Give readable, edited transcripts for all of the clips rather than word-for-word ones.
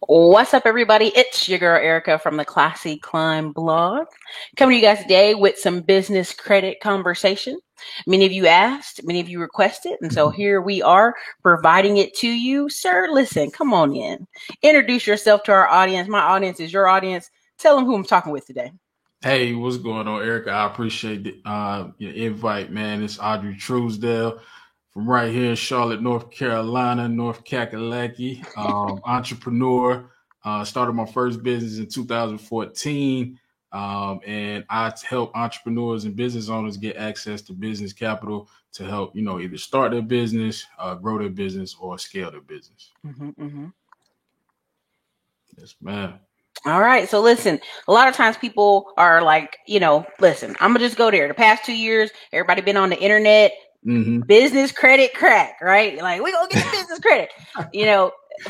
What's up, everybody? It's your girl Erica from the Classy Climb blog, coming to you guys today with some business credit conversation. Many of you asked, many of you requested, and so here we are providing it to you. Sir, listen, come on in. Introduce yourself to our audience. My audience is your audience. Tell them who I'm talking with today. Hey, what's going on, Erica? I appreciate your invite, man. It's Audrey Truesdale from right here in Charlotte, North Carolina, North Kakalaki, entrepreneur. Started my first business in 2014, and I help entrepreneurs and business owners get access to business capital to help, either start their business, grow their business, or scale their business. Yes, man. All right. So listen, a lot of times people are like, listen, I'm gonna just go there. The past 2 years, everybody been on the internet, business credit crack, right? Like, we gonna get the business credit.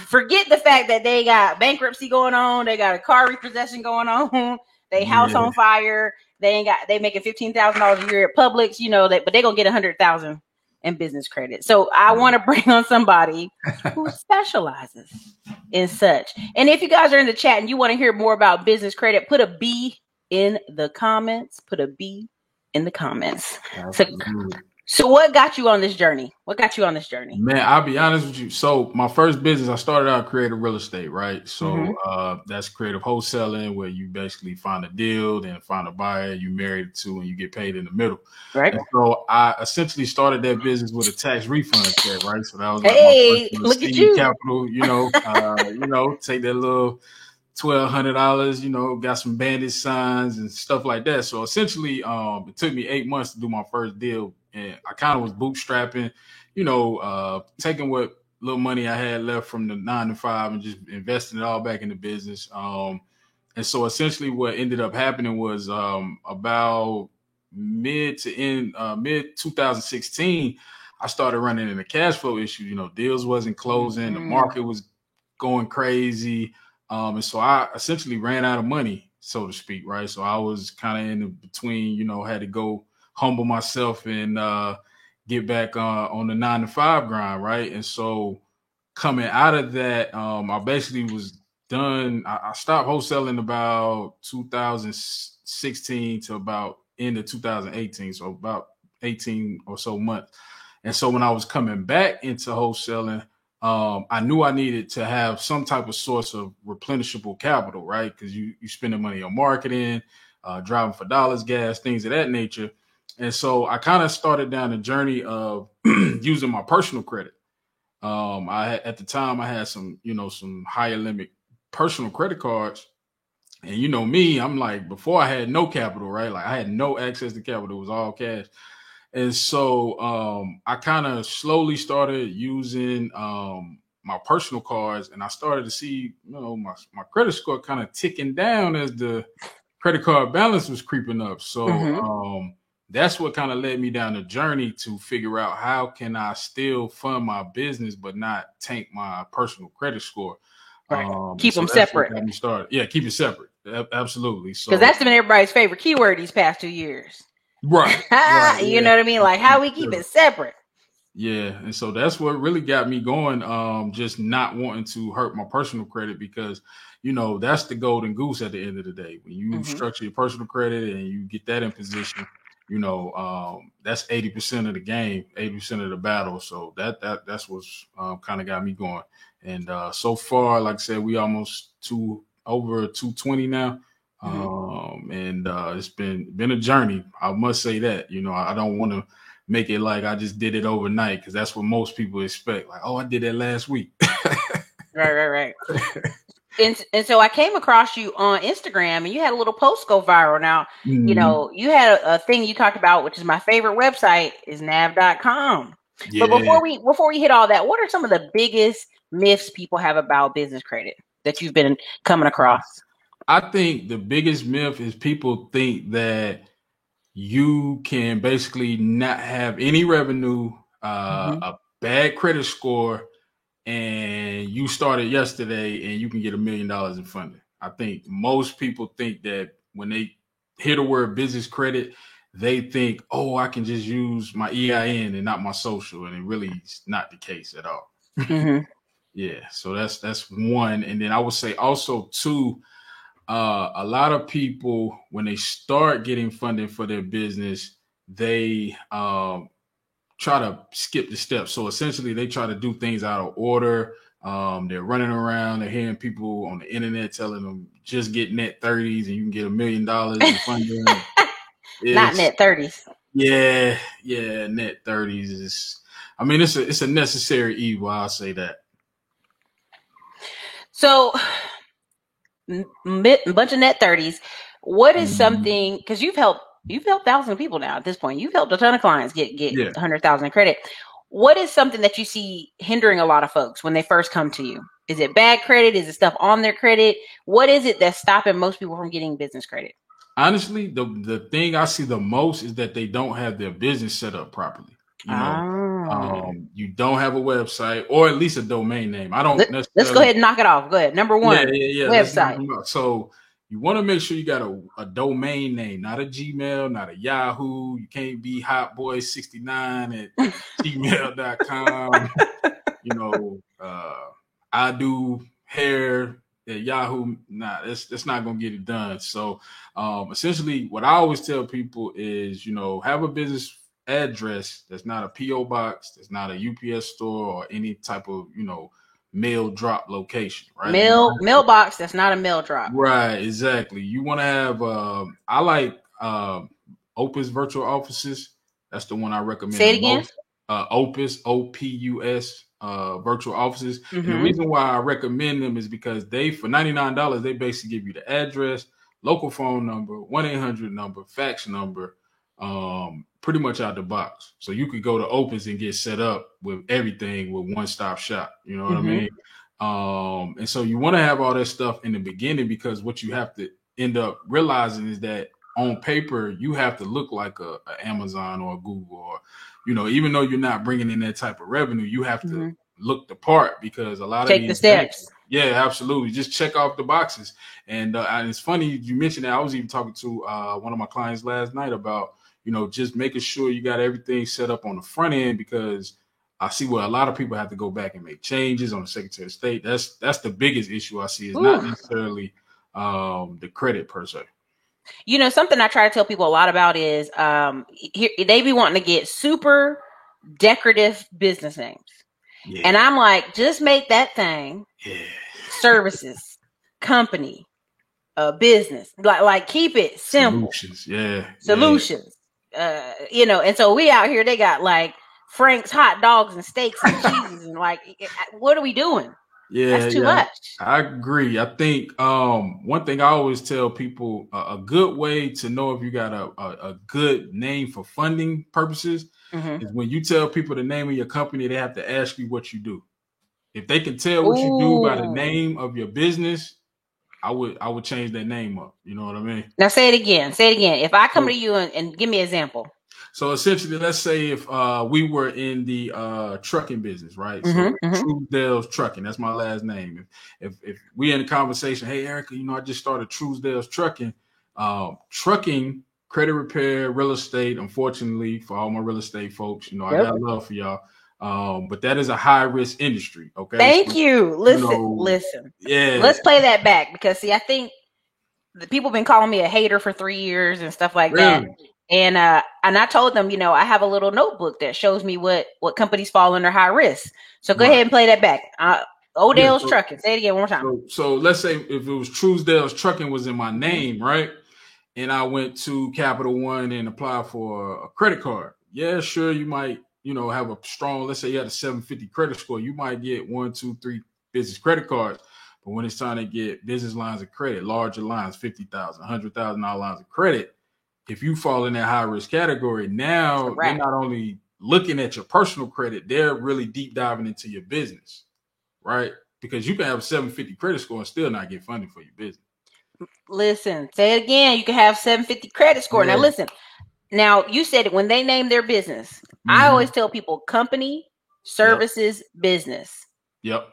Forget the fact that they got bankruptcy going on, they got a car repossession going on, they house on fire, they making $15,000 a year at Publix, but they gonna get 100,000 in business credit. So I want to bring on somebody who specializes in such. And if you guys are in the chat and you want to hear more about business credit, put a B in the comments. Put a B in the comments. So what got you on this journey? Man, I'll be honest with you. So my first business, I started out creative real estate, right? So that's creative wholesaling, where you basically find a deal, then find a buyer, you marry it to, and you get paid in the middle. Right. And so I essentially started that business with a tax refund check, right? So that was like my first look at you. capital, take that little $1,200, got some bandit signs and stuff like that. So essentially, it took me 8 months to do my first deal. And I kind of was bootstrapping, taking what little money I had left from the 9 to 5 and just investing it all back in the business. And so essentially what ended up happening was about mid 2016, I started running into cash flow issues. Deals wasn't closing. The market was going crazy. And so I essentially ran out of money, so to speak, right? So I was kind of in between, had to go humble myself and get back on the 9 to 5 grind, right? And so coming out of that, I basically was done. I stopped wholesaling about 2016 to about end of 2018, so about 18 or so months. And so when I was coming back into wholesaling, I knew I needed to have some type of source of replenishable capital, right? Because you spending money on marketing, driving for dollars, gas, things of that nature. And so I kind of started down the journey of using my personal credit. At the time I had some higher limit personal credit cards. And me, I'm like, before I had no capital, right? Like I had no access to capital. It was all cash. And so I kind of slowly started using my personal cards, and I started to see, my credit score kind of ticking down as the credit card balance was creeping up. So that's what kind of led me down the journey to figure out how can I still fund my business but not tank my personal credit score. Right. Keep them separate. Got me started. Yeah, keep it separate. Absolutely. So because that's been everybody's favorite keyword these past 2 years. Right. You know what I mean? Like how we keep it separate. Yeah. And so that's what really got me going. Just not wanting to hurt my personal credit because, that's the golden goose at the end of the day. When you structure your personal credit and you get that in position, that's 80% of the game, 80% of the battle. So that's what's kind of got me going. And so far, like I said, we almost over 220 now. And it's been a journey. I must say that, I don't want to make it like I just did it overnight because that's what most people expect. Like, oh, I did that last week. Right. And so I came across you on Instagram and you had a little post go viral. Now, you had a thing you talked about, which is my favorite website is nav.com. Yeah. But before we hit all that, what are some of the biggest myths people have about business credit that you've been coming across? I think the biggest myth is people think that you can basically not have any revenue, a bad credit score, and you started yesterday and you can get $1 million in funding. I think most people think that when they hear the word business credit, they think, oh, I can just use my EIN and not my social. And it really is not the case at all. Yeah. So that's one. And then I would say also two, a lot of people, when they start getting funding for their business, they try to skip the steps. So essentially, they try to do things out of order. They're running around. They're hearing people on the internet telling them just get net 30s and you can get $1 million in funding. Not net 30s. Yeah, net 30s is. I mean, it's a necessary evil. I'll say that. So, a bunch of net 30s. What is something, because you've helped thousands of people now at this point. You've helped a ton of clients get 100,000 in credit. What is something that you see hindering a lot of folks when they first come to you? Is it bad credit? Is it stuff on their credit? What is it that's stopping most people from getting business credit? Honestly, the thing I see the most is that they don't have their business set up properly. You know, you don't have a website or at least a domain name. I don't necessarily. Let's go ahead and knock it off. Go ahead. Number one, website. So you want to make sure you got a domain name, not a Gmail, not a Yahoo. You can't be hotboy69 at gmail.com. You know, I do hair at Yahoo. Nah, that's not gonna get it done. So essentially what I always tell people is, you know, have a business address that's not a PO box, that's not a UPS store or any type of, you know, mail drop location, right? Mailbox that's not a mail drop. Right, exactly. You want to have I like Opus Virtual Offices. That's the one I recommend. Say it again. Most. Opus, OPUS, Virtual Offices. And the reason why I recommend them is because they, for $99, they basically give you the address, local phone number, 1-800 number, fax number, pretty much out the box. So you could go to Opus and get set up with everything with one-stop shop. You know what I mean? And so you want to have all that stuff in the beginning, because what you have to end up realizing is that on paper, you have to look like a Amazon or a Google, or, you know, even though you're not bringing in that type of revenue, you have to look the part, because a lot of these the steps. Yeah, absolutely. Just check off the boxes. And it's funny you mentioned that. I was even talking to one of my clients last night about, you know, just making sure you got everything set up on the front end, because I see where a lot of people have to go back and make changes on the Secretary of State. That's the biggest issue I see, is not necessarily the credit per se. You know, something I try to tell people a lot about is they be wanting to get super decorative business names. Yeah. And I'm like, just make that thing services, company, business. Like keep it simple. Solutions. You know, and so we out here, they got like Frank's hot dogs and steaks and cheeses, and like, what are we doing? Yeah, that's too much. I agree. I think one thing I always tell people, a good way to know if you got a good name for funding purposes is when you tell people the name of your company, they have to ask you what you do. If they can tell what you do by the name of your business, I would change that name up. You know what I mean? Now say it again. If I come to you and give me an example. So essentially, let's say if we were in the trucking business, right? So Truesdale's Trucking, that's my last name. If we in a conversation, hey Erica, you know, I just started Truesdale's Trucking. Trucking, credit repair, real estate. Unfortunately, for all my real estate folks, you know, I got love for y'all. But that is a high risk industry. Okay. Thank you. Listen. Yeah. Let's play that back, because see, I think the people have been calling me a hater for 3 years and stuff like that. And I told them, you know, I have a little notebook that shows me what companies fall under high risk. So go ahead and play that back. O'Dale's Trucking. Say it again one more time. So let's say if it was Truesdale's Trucking was in my name, right? And I went to Capital One and applied for a credit card. Yeah, sure, you might, you know, have a strong, let's say you had a 750 credit score. You might get 1, 2, 3 business credit cards. But when it's time to get business lines of credit, larger lines, $50,000, $100,000 lines of credit, if you fall in that high risk category, now they're not only looking at your personal credit, they're really deep diving into your business, right? Because you can have a 750 credit score and still not get funding for your business. Listen, say it again. You can have 750 credit score. Now listen, now you said it, when they name their business, I always tell people company, services, business. Yep.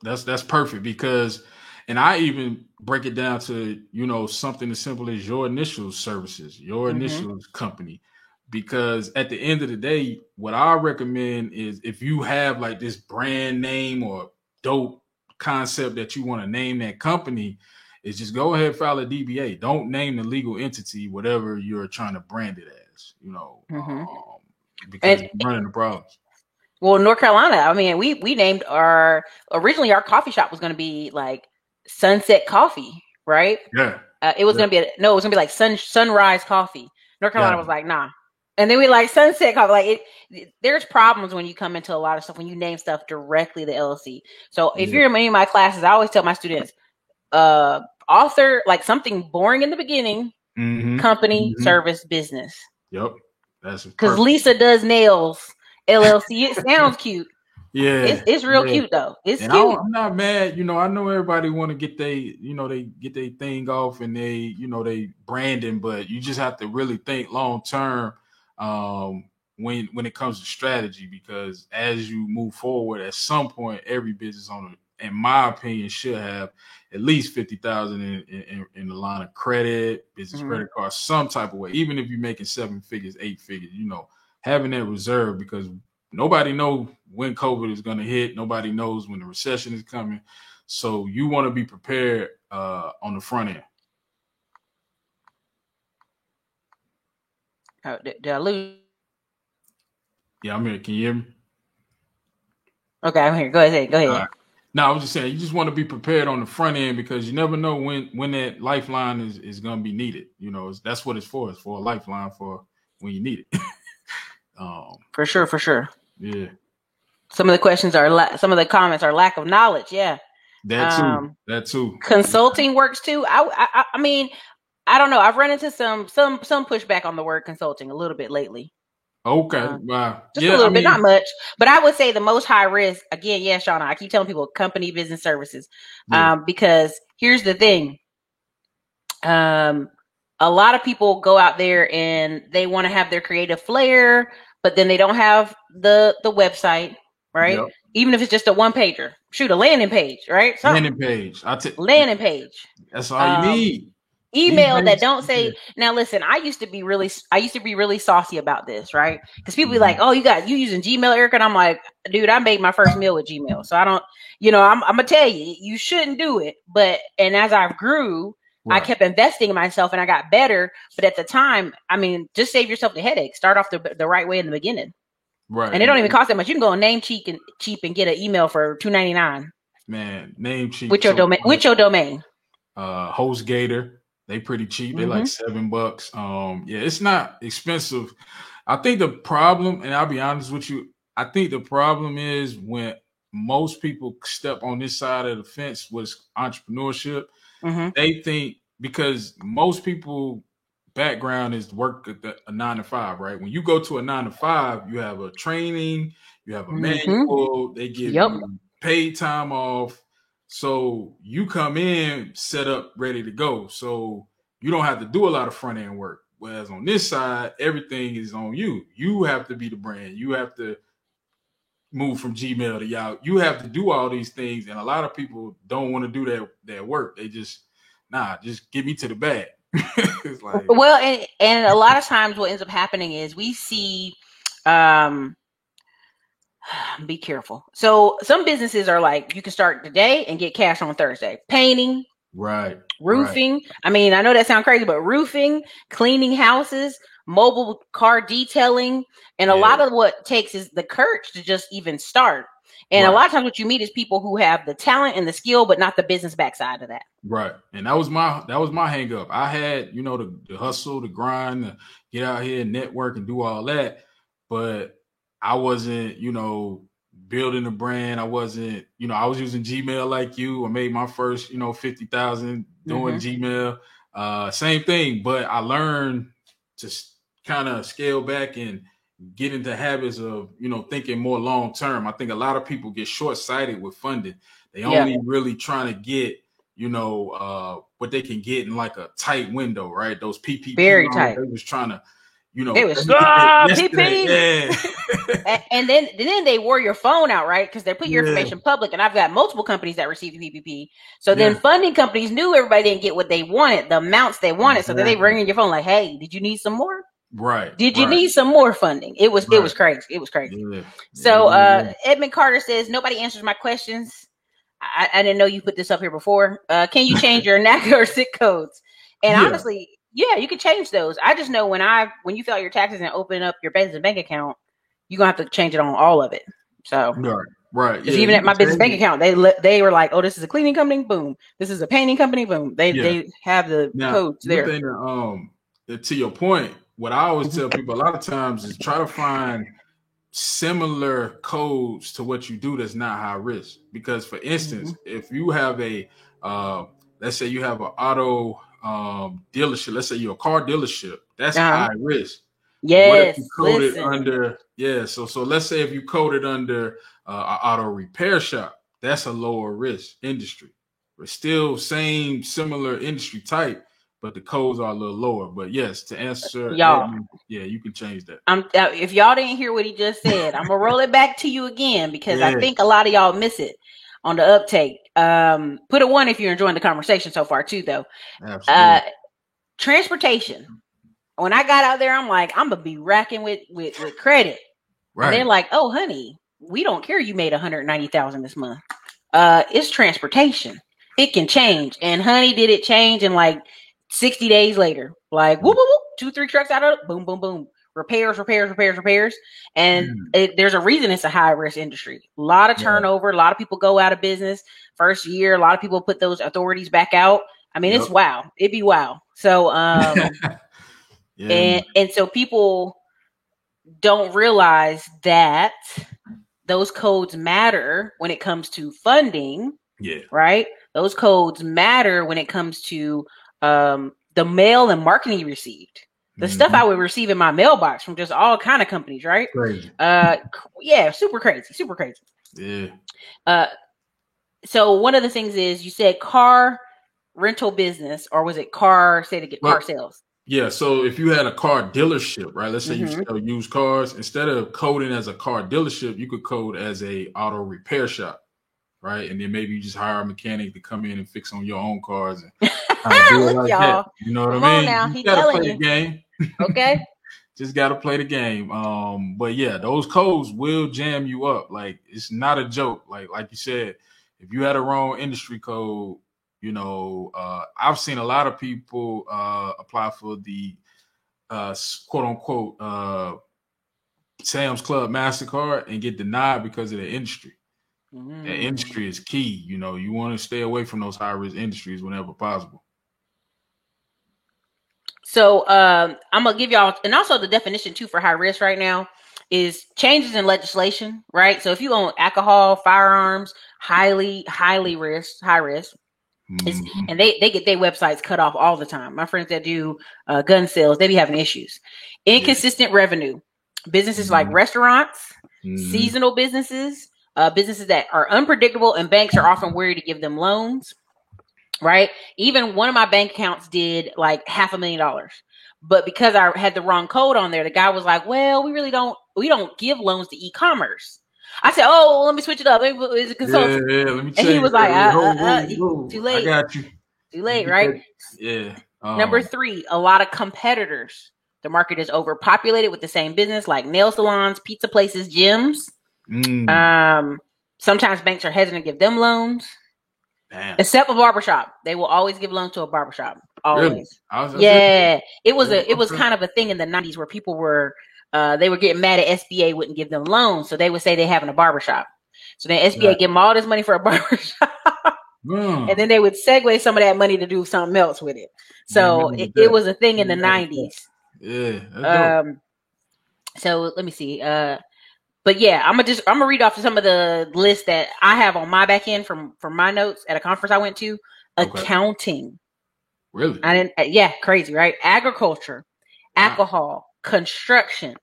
That's perfect, because, and I even break it down to, you know, something as simple as your initial services, your initial company. because at the end of the day, what I recommend is if you have like this brand name or dope concept that you want to name that company, is just go ahead, file a DBA. Don't name the legal entity, whatever you're trying to brand it as, because you're running the problems. Well, North Carolina, I mean, we named originally our coffee shop was going to be like Sunset Coffee, right? Yeah. It was going to be it was going to be like Sunrise Coffee. North Carolina was like, nah. And then we like Sunset Coffee. Like there's problems when you come into a lot of stuff when you name stuff directly the LLC. So if you're in any of my classes, I always tell my students, author, like something boring in the beginning, company, service, business. Yep. That's because Lisa does nails. LLC. It sounds cute. Yeah, it's real cute though. It's cute. I'm not mad. I know everybody want to get they get their thing off and they branding, but you just have to really think long term when it comes to strategy, because as you move forward, at some point, every business owner, in my opinion, should have at least 50,000 in the line of credit, business credit card, some type of way. Even if you're making 7 figures, 8 figures, having that reserve, because nobody knows when COVID is going to hit. Nobody knows when the recession is coming. So you want to be prepared on the front end. Did I lose? Yeah, I'm here. Can you hear me? Okay, I'm here. Go ahead. Right. No, I was just saying, you just want to be prepared on the front end, because you never know when that lifeline is going to be needed. That's what it's for. It's for a lifeline for when you need it. For sure. Yeah. Some of the questions some of the comments are lack of knowledge. Yeah. That too. Consulting works too. I mean, I don't know. I've run into some pushback on the word consulting a little bit lately. Okay. Wow. Just a little bit, not much. But I would say the most high risk, again, Shauna, I keep telling people company business services. Because here's the thing. A lot of people go out there and they want to have their creative flair, but then they don't have the website, right? Yep. Even if it's just a one pager, shoot, a landing page, right? Landing page. Landing page. That's all you need. Email that don't say. Now listen, I used to be really saucy about this, right? Because people be like, "Oh, you using Gmail, Erica?" And I'm like, "Dude, I made my first meal with Gmail, so I don't. I'm gonna tell you shouldn't do it." And as I grew, right, I kept investing in myself and I got better. But at the time, I mean, just save yourself the headache. Start off the right way in the beginning, right? And it don't even cost that much. You can go on Namecheap and get an email for $2.99. Man, Namecheap with your domain. With your domain. HostGator. They pretty cheap. They like $7. Yeah, it's not expensive. I think the problem, and I'll be honest with you, I think the problem is when most people step on this side of the fence with entrepreneurship, they think, because most people background is work at a 9 to 5, right? When you go to a 9 to 5, you have a training, you have a manual, they give you paid time off. So you come in set up, ready to go. So you don't have to do a lot of front end work. Whereas on this side, everything is on you. You have to be the brand. You have to move from Gmail to Yahoo. You have to do all these things. And a lot of people don't want to do that work. They just get me to the bag. It's like, well, and a lot of times what ends up happening is we see, be careful. So some businesses are like, you can start today and get cash on Thursday. Painting, right? Roofing. Right. I mean, I know that sounds crazy, but roofing, cleaning houses, mobile car detailing, and a lot of what takes is the courage to just even start. And a lot of times what you meet is people who have the talent and the skill, but not the business backside of that. Right. And that was my hang up. I had, the hustle, the grind, to get out here and network and do all that. But I wasn't, building a brand. I wasn't, I was using Gmail like you. I made my first, 50,000 doing Gmail. Same thing, but I learned to kind of scale back and get into habits of, thinking more long term. I think a lot of people get short-sighted with funding. They only really trying to get, what they can get in like a tight window, right? Those PPP. Very tight. They was trying to, it was PP. Yeah. and then they wore your phone out, right? Because they put your information public. And I've got multiple companies that received PPP. So then funding companies knew everybody didn't get what they wanted, the amounts they wanted. So then they ring in your phone like, "Hey, did you need some more?" Right. Did you need some more funding? It was crazy. It was crazy. Yeah. So Edmund Carter says, nobody answers my questions. I didn't know you put this up here before. Can you change your NACA or SIC codes? And honestly, yeah, you can change those. I just know when you fill out your taxes and open up your business bank account, you're gonna have to change it on all of it. So right. Because even at my business bank account, they were like, oh, this is a cleaning company, boom. This is a painting company, boom. They have the codes there. To your point, what I always tell people a lot of times is try to find similar codes to what you do that's not high risk. Because for instance, if you have a let's say you have an auto dealership, let's say you're a car dealership, that's high risk. Yes. What if you code it under so let's say if you code it under an auto repair shop, that's a lower risk industry. But still similar industry type, but the codes are a little lower. But yes, to answer y'all, you can change that. If y'all didn't hear what he just said, I'm gonna roll it back to you again because I think a lot of y'all miss it on the uptake. Put a 1 if you're enjoying the conversation so far too, though. Absolutely. Transportation. When I got out there, I'm like, I'm gonna be racking with credit. Right. And they're like, oh, honey, we don't care. You made $190,000 this month. It's transportation. It can change. And honey, did it change in like 60 days later? Like, whoop, whoop, whoop, 2-3 trucks out of it, boom, boom, boom. Repairs. And there's a reason it's a high risk industry. A lot of turnover. A lot of people go out of business first year. A lot of people put those authorities back out. I mean, it's wow. It'd be wow. So, and so people don't realize that those codes matter when it comes to funding. Yeah. Right. Those codes matter when it comes to the mail and marketing you received. The stuff I would receive in my mailbox from just all kind of companies, right? Crazy. Super crazy. Yeah. So one of the things is you said car rental business, or was it car sales? Yeah. So if you had a car dealership, right? Let's say you sell used cars, instead of coding as a car dealership, you could code as a auto repair shop. Right. And then maybe you just hire a mechanic to come in and fix on your own cars and do it like that. You know what I mean? Now. You gotta play the game. Okay. Just gotta play the game. But yeah, those codes will jam you up. Like, it's not a joke. Like you said, if you had a wrong industry code, you know, I've seen a lot of people apply for the quote unquote Sam's Club MasterCard and get denied because of the industry. That industry is key. You know, you want to stay away from those high risk industries whenever possible. So I'm gonna give y'all, and also the definition too for high risk right now is changes in legislation, right? So if you own alcohol, firearms, high risk, and they get their websites cut off all the time. My friends that do gun sales, they be having issues. Inconsistent revenue, businesses like restaurants, seasonal businesses. Businesses that are unpredictable, and banks are often worried to give them loans, right? Even one of my bank accounts did like $500,000, but because I had the wrong code on there, the guy was like, well, we don't give loans to e-commerce. I said, oh, let me switch it up. It's a consultant. Let me and he was like, too late. I got you. Too late, right? Yeah. Number 3, a lot of competitors. The market is overpopulated with the same business, like nail salons, pizza places, gyms. Sometimes banks are hesitant to give them loans. Damn. Except a barbershop. They will always give loans to a barbershop. Always. Really? It was kind of a thing in the 90s where people were they were getting mad at SBA wouldn't give them loans, so they would say they having a barbershop. So then SBA give them all this money for a barbershop. And then they would segue some of that money to do something else with it. So it was a thing in the 90s. Yeah. So let me see. But yeah, I'm gonna read off some of the lists that I have on my back end from my notes at a conference I went to. Okay. Accounting. Really? Crazy, right? Agriculture, alcohol, construction,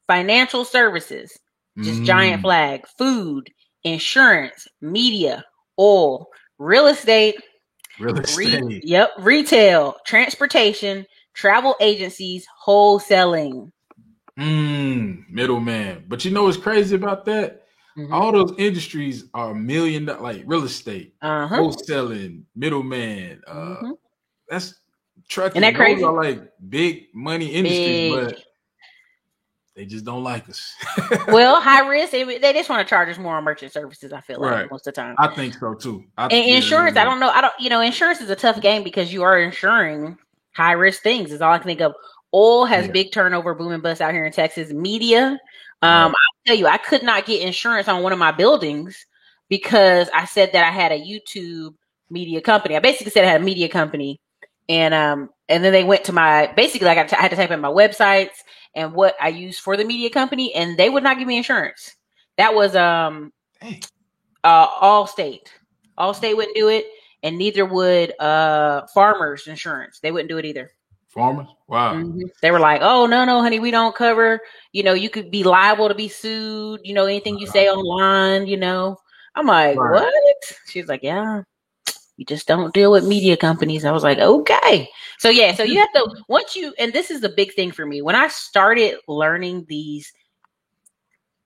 financial services, just giant flag, food, insurance, media, oil, real estate, retail, transportation, travel agencies, wholesaling. Middleman. But you know what's crazy about that? All those industries are $1 million, like real estate, wholesaling, middleman. That's trucking. And that crazy? Those are like big money industries, but they just don't like us. Well, high risk, they just want to charge us more on merchant services, I feel like, most of the time. I think so too. And insurance, I don't know. Insurance is a tough game because you are insuring high risk things, is all I can think of. Oil has big turnover, boom and bust out here in Texas. Media, I'll tell you, I could not get insurance on one of my buildings because I said that I had a YouTube media company. I basically said I had a media company, and then they went to basically I had to type in my websites and what I used for the media company, and they would not give me insurance. That was Allstate. Allstate wouldn't do it, and neither would Farmers Insurance. They wouldn't do it either. Farmers? Wow. Mm-hmm. They were like, "Oh, no, honey, we don't cover. You could be liable to be sued. Anything you say online. I'm like, what? She's like, yeah, you just don't deal with media companies. I was like, okay. So yeah, so you have to and this is the big thing for me. When I started learning these,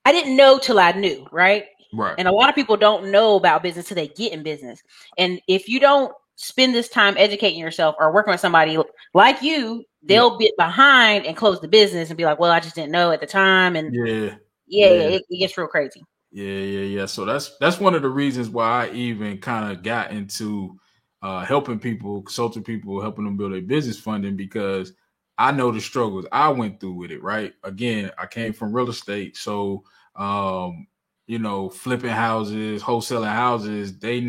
I didn't know till I knew, right? Right. And a lot of people don't know about business till they get in business. And if you don't spend this time educating yourself or working with somebody like you, they'll be behind and close the business and be like, well, I just didn't know at the time. And it gets real crazy. Yeah. So that's one of the reasons why I even kind of got into helping people, consulting people, helping them build a business funding, because I know the struggles I went through with it, right? Again, I came from real estate. So, flipping houses, wholesaling houses, you're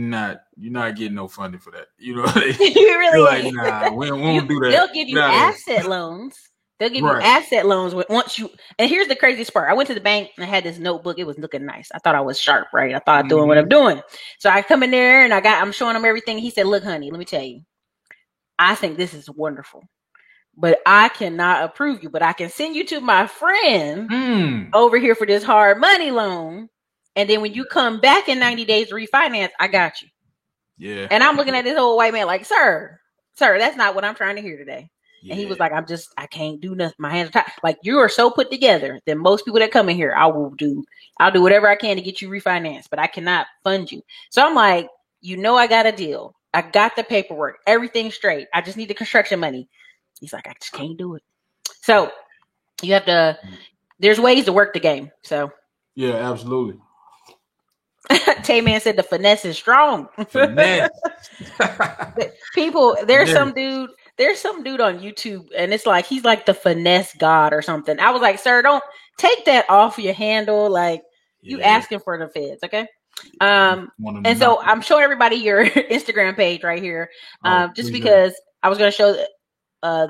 not getting no funding for that. You really like, nah, we won't do that. They'll give you asset loans. They'll give you asset loans and here's the craziest part. I went to the bank and I had this notebook. It was looking nice. I thought I was sharp, right? I thought I was doing what I'm doing. So I come in there and I'm showing him everything. He said, look, honey, let me tell you, I think this is wonderful, but I cannot approve you, but I can send you to my friend over here for this hard money loan. And then when you come back in 90 days to refinance, I got you. Yeah. And I'm looking at this old white man like, sir, that's not what I'm trying to hear today. Yeah. And he was like, I can't do nothing. My hands are tied. Like, you are so put together that most people that come in here, I'll do whatever I can to get you refinanced, but I cannot fund you. So I'm like, I got a deal. I got the paperwork, everything straight. I just need the construction money. He's like, I just can't do it. So you have to, there's ways to work the game. So. Yeah, absolutely. Tay-Man said the finesse is strong. Finesse. People, there's some dude on YouTube, and it's like he's like the finesse god or something. I was like, sir, don't take that off your handle. Like, you asking for the feds, okay? And so I'm showing everybody your Instagram page right here, just because I was going to show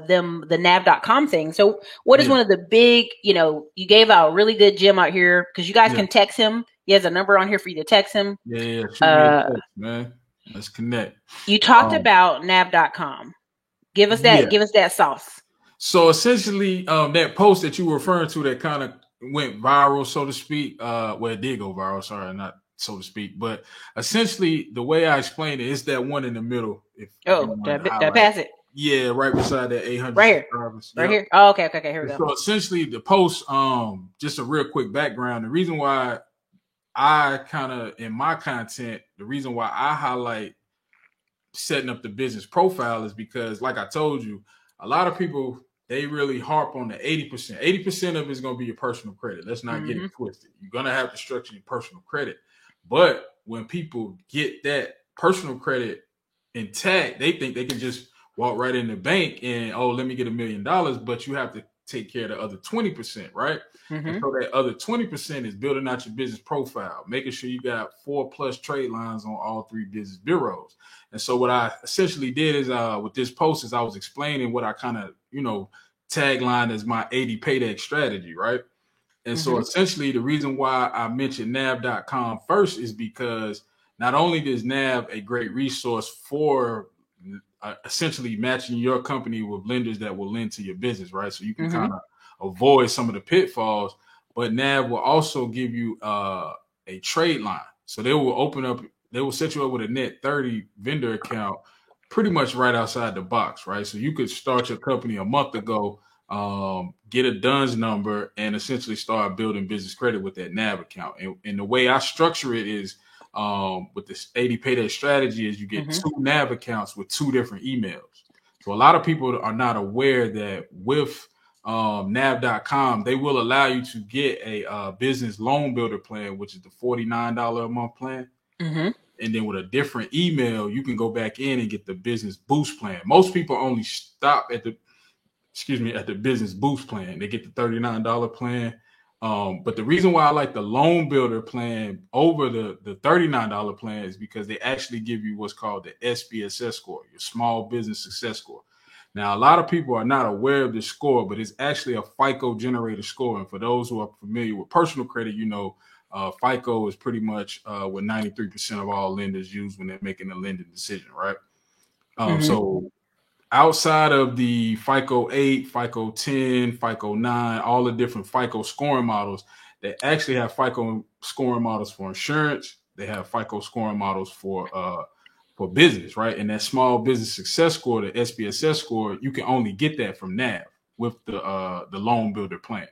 them the nav.com thing. So what is one of the big, you gave out a really good gem out here, because you guys can text him. He has a number on here for you to text him. Yeah. Shoot me a text, man. Let's connect. You talked about nav.com. Give us that. Give us that sauce. So essentially, that post that you were referring to that kind of went viral, so to speak. Well, it did go viral. Sorry, not so to speak. But essentially, the way I explained it is that one in the middle. That pass it. Yeah, right beside that 800. Right here. Right here. Oh, okay. Here we go. So essentially, the post, just a real quick background. The reason why I kind of, in my content, the reason why I highlight setting up the business profile is because, like I told you, a lot of people, they really harp on the 80%. 80% of it is going to be your personal credit. Let's not get it twisted. You're going to have to structure your personal credit. But when people get that personal credit intact, they think they can just walk right in the bank and, let me get $1 million. But you have to take care of the other 20%, right? And so that other 20% is building out your business profile, making sure you got 4+ trade lines on all 3 business bureaus. And so what I essentially did is with this post is I was explaining what I kind of, tagline as my 80 paydex strategy, right? And so essentially the reason why I mentioned nav.com first is because not only is Nav a great resource for essentially matching your company with lenders that will lend to your business, right? So you can kind of avoid some of the pitfalls, but Nav will also give you a trade line. So they will set you up with a net 30 vendor account pretty much right outside the box, right? So you could start your company a month ago, get a DUNS number, and essentially start building business credit with that Nav account. And the way I structure it is with this 80 payday strategy is you get 2 Nav accounts with 2 different emails. So a lot of people are not aware that with nav.com, they will allow you to get a business loan builder plan, which is the $49 a month plan. Mm-hmm. And then with a different email, you can go back in and get the business boost plan. Most people only stop at the business boost plan. They get the $39 plan. But the reason why I like the loan builder plan over the $39 plan is because they actually give you what's called the SBSS score, your small business success score. Now, a lot of people are not aware of this score, but it's actually a FICO generator score. And for those who are familiar with personal credit, FICO is pretty much what 93% of all lenders use when they're making a lending decision, right? So outside of the FICO 8, FICO 10, FICO 9, all the different FICO scoring models, they actually have FICO scoring models for insurance. They have FICO scoring models for business, right? And that small business success score, the SBSS score, you can only get that from NAV with the loan builder plan.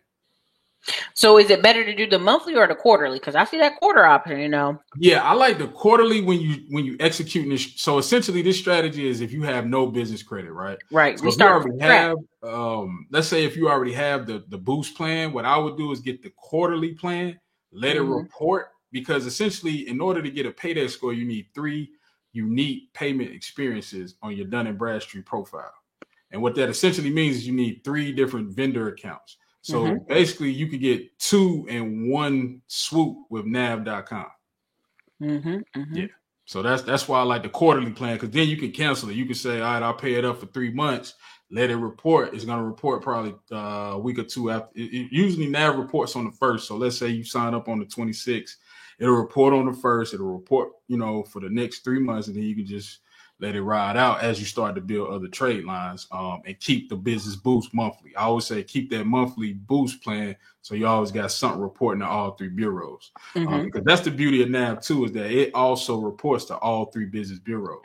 So is it better to do the monthly or the quarterly? Because I see that quarter option, Yeah, I like the quarterly when you execute this. So essentially, this strategy is if you have no business credit, right? Right. So we if you start already have, let's say if you already have the boost plan, what I would do is get the quarterly plan, let it report, because essentially, in order to get a payday score, you need 3 unique payment experiences on your Dun & Bradstreet profile. And what that essentially means is you need 3 different vendor accounts. So basically, you could get 2 in one swoop with nav.com. Yeah. So that's why I like the quarterly plan, because then you can cancel it. You can say, all right, I'll pay it up for 3 months, let it report. It's going to report probably a week or 2 after. Usually NAV reports on the 1st. So let's say you sign up on the 26th. It'll report on the 1st. It'll report, for the next 3 months, and then you can just let it ride out as you start to build other trade lines, and keep the business boost monthly. I always say keep that monthly boost plan, so you always got something reporting to all 3 bureaus. Because that's the beauty of NAV too, is that it also reports to all 3 business bureaus.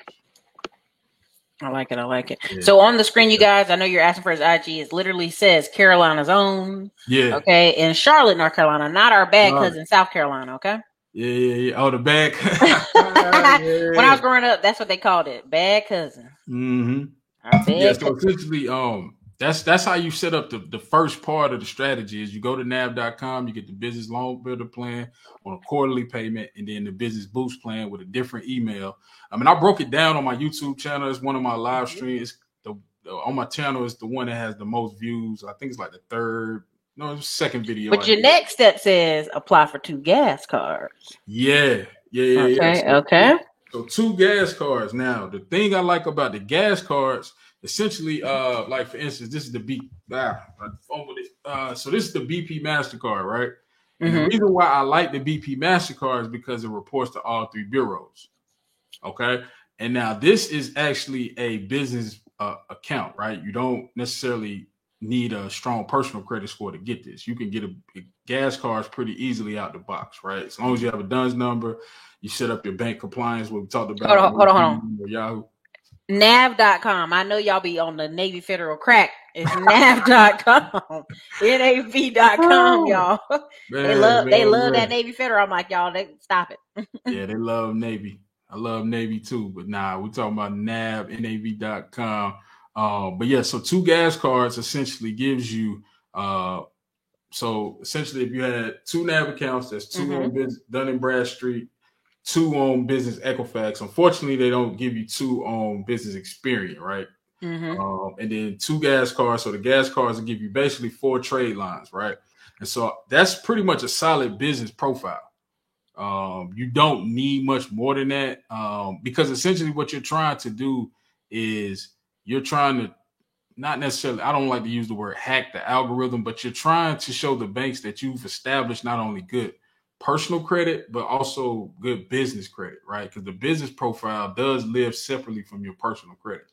I like it. Yeah. So on the screen, you guys, I know you're asking for his IG. It literally says Carolina's own. Yeah. Okay. In Charlotte, North Carolina, not our bad cousin, South Carolina. Okay. Yeah. Oh, the bad. When I was growing up, that's what they called it, bad cousin. Yeah. So essentially, that's how you set up the first part of the strategy. Is you go to nav.com, you get the business loan builder plan on a quarterly payment, and then the business boost plan with a different email. I mean, I broke it down on my YouTube channel. It's one of my live streams. On my channel is the one that has the most views. I think it's like the second video. But your next step says apply for 2 gas cards. Yeah. Okay. So 2 gas cards. Now, the thing I like about the gas cards, essentially, like for instance, this is the so this is the BP MasterCard, right? And the reason why I like the BP MasterCard is because it reports to all 3 bureaus. Okay. And now this is actually a business account, right? You don't necessarily need a strong personal credit score to get this. You can get a gas cards pretty easily out the box, right? As long as you have a DUNS number, you set up your bank compliance, what we talked about. Hold on. Yahoo. Nav.com. I know y'all be on the Navy Federal crack. It's nav.com. NAV.com, y'all. Man, they love that Navy Federal. I'm like, y'all, stop it. Yeah, they love Navy. I love Navy too, but we're talking about NAV.com. But yeah, so 2 gas cards essentially gives you, so essentially if you had 2 NAV accounts, that's 2 on Dun & Bradstreet, 2 on Business Equifax. Unfortunately, they don't give you 2 on Business Experian, right? And then 2 gas cards. So the gas cards will give you basically 4 trade lines, right? And so that's pretty much a solid business profile. You don't need much more than that, because essentially what you're trying to do is you're trying to not necessarily, I don't like to use the word hack the algorithm, but you're trying to show the banks that you've established not only good personal credit, but also good business credit, right? Because the business profile does live separately from your personal credit,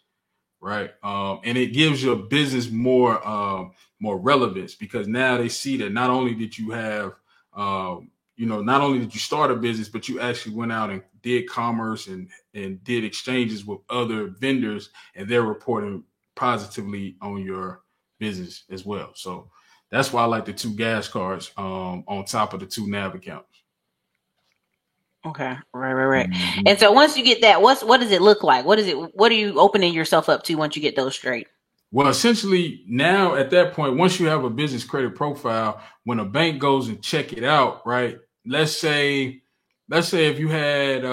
right? And it gives your business more relevance, because now they see that not only did you have, not only did you start a business, but you actually went out and did commerce and did exchanges with other vendors, and they're reporting positively on your business as well. So that's why I like the 2 gas cards on top of the 2 NAV accounts. Okay, right. And so once you get that, what does it look like? What are you opening yourself up to once you get those straight? Well, essentially now at that point, once you have a business credit profile, when a bank goes and check it out, right? Let's say if you had,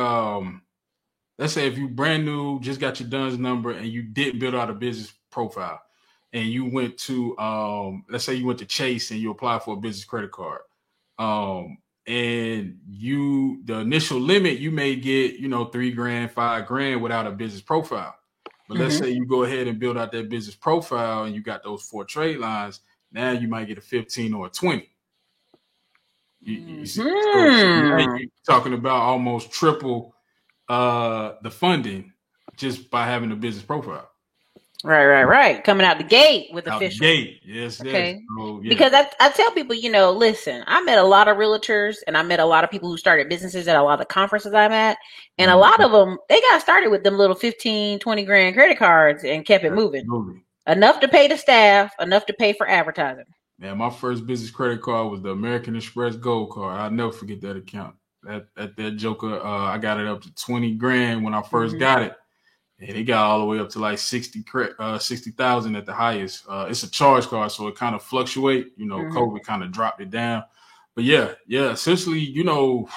let's say if you brand new, just got your DUNS number and you didn't build out a business profile and you went to, let's say you went to Chase and you applied for a business credit card. And the initial limit, you may get, $3,000, $5,000 without a business profile. But let's say you go ahead and build out that business profile and you got those 4 trade lines. Now you might get a 15 or a 20. You see, so you're talking about almost triple the funding just by having a business profile. Right. Coming out the gate with official. Gate, yes. Okay. So, yeah. Because I tell people, listen, I met a lot of realtors and I met a lot of people who started businesses at a lot of conferences I'm at. And a lot of them, they got started with them little 15, 20 grand credit cards and kept it moving. Enough to pay the staff, enough to pay for advertising. Man, my first business credit card was the American Express Gold card. I'll never forget that account. That joker, I got it up to 20 grand when I first got it. And it got all the way up to like 60,000 at the highest. It's a charge card, so it kind of fluctuate. COVID kind of dropped it down. But yeah. Essentially, you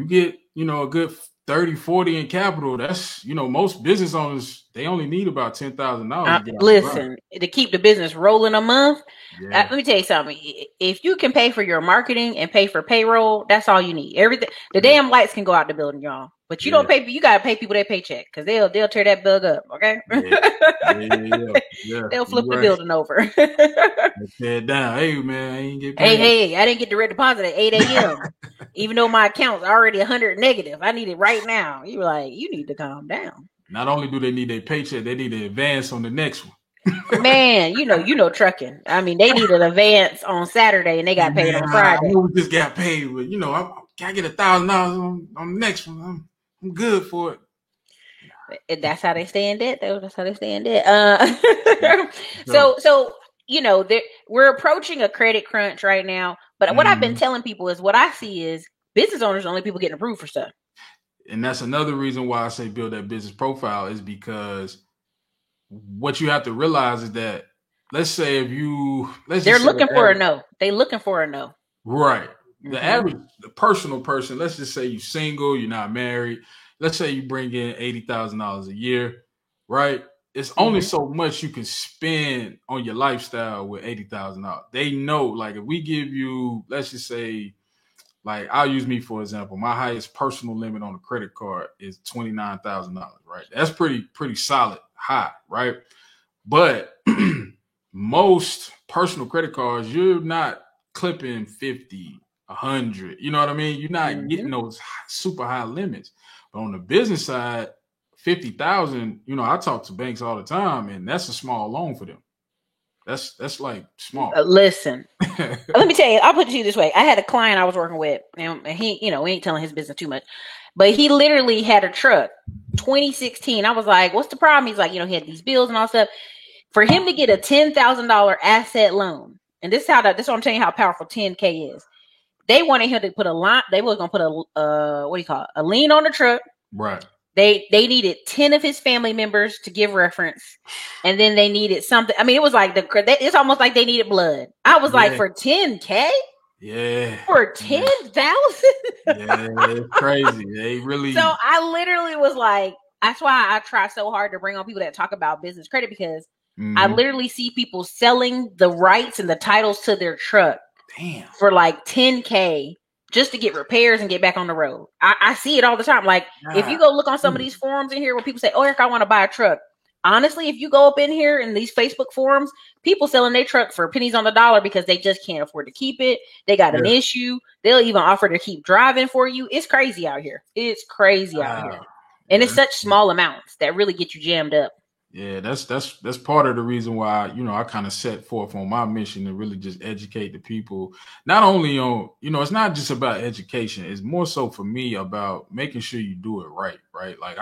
get, a good 30, 40 in capital. That's, most business owners, they only need about $10,000. Listen, to keep the business rolling a month. Yeah. Let me tell you something. If you can pay for your marketing and pay for payroll, that's all you need. Everything. The damn lights can go out the building, y'all. But you don't pay. You gotta pay people their paycheck because they'll tear that bug up. Okay. Yeah. They'll flip the building over. Tear it down. Hey man, I ain't get paid. Hey, I didn't get the red deposit at 8 a.m. Even though my account's already 100 negative. I need it right now. You were like, you need to calm down. Not only do they need their paycheck, they need an advance on the next one. Man, you know trucking. I mean, they need an advance on Saturday and they got paid on Friday. I know we just got paid, but I get $1,000 on the next one. I'm good for it. That's how they stay in debt, though. That's how they stay in debt. So we're approaching a credit crunch right now. But what I've been telling people is what I see is business owners are the only people getting approved for stuff. And that's another reason why I say build that business profile is because what you have to realize is that let's say they're looking for a no. They looking for a no. Right. The average, the personal person, let's just say you're single, you're not married. Let's say you bring in $80,000 a year, right? It's only so much you can spend on your lifestyle with $80,000. They know, like, if we give you, let's just say, like, I'll use me for example. My highest personal limit on a credit card is $29,000, right? That's pretty solid, high, right? But most personal credit cards, you're not clipping 50. 100, you know what I mean? You're not getting those super high limits. But on the business side, 50,000, I talk to banks all the time, and that's a small loan for them. That's like small. Listen, let me tell you, I'll put it to you this way. I had a client I was working with, and he, we ain't telling his business too much, but he literally had a truck, 2016. I was like, what's the problem? He's like, he had these bills and all stuff. For him to get a $10,000 asset loan, and this is what I'm telling you how powerful 10K is. They wanted him to put a line. They were going to put a lien on the truck. Right. They needed 10 of his family members to give reference. And then they needed something. I mean, it was like it's almost like they needed blood. I was like, for 10K? Yeah. For 10,000? Yeah, it's crazy. They really. So I literally was like, that's why I try so hard to bring on people that talk about business credit, because I literally see people selling the rights and the titles to their truck. Damn. For like 10K just to get repairs and get back on the road. I see it all the time. Like, if you go look on some of these forums in here where people say, oh, Eric, I want to buy a truck. Honestly, if you go up in here in these Facebook forums, people selling their truck for pennies on the dollar because they just can't afford to keep it. They got an issue. They'll even offer to keep driving for you. It's crazy out here. It's crazy out here. And it's such small amounts that really get you jammed up. Yeah, that's part of the reason why, I kind of set forth on my mission to really just educate the people. Not only on, it's not just about education. It's more so for me about making sure you do it right, right? Like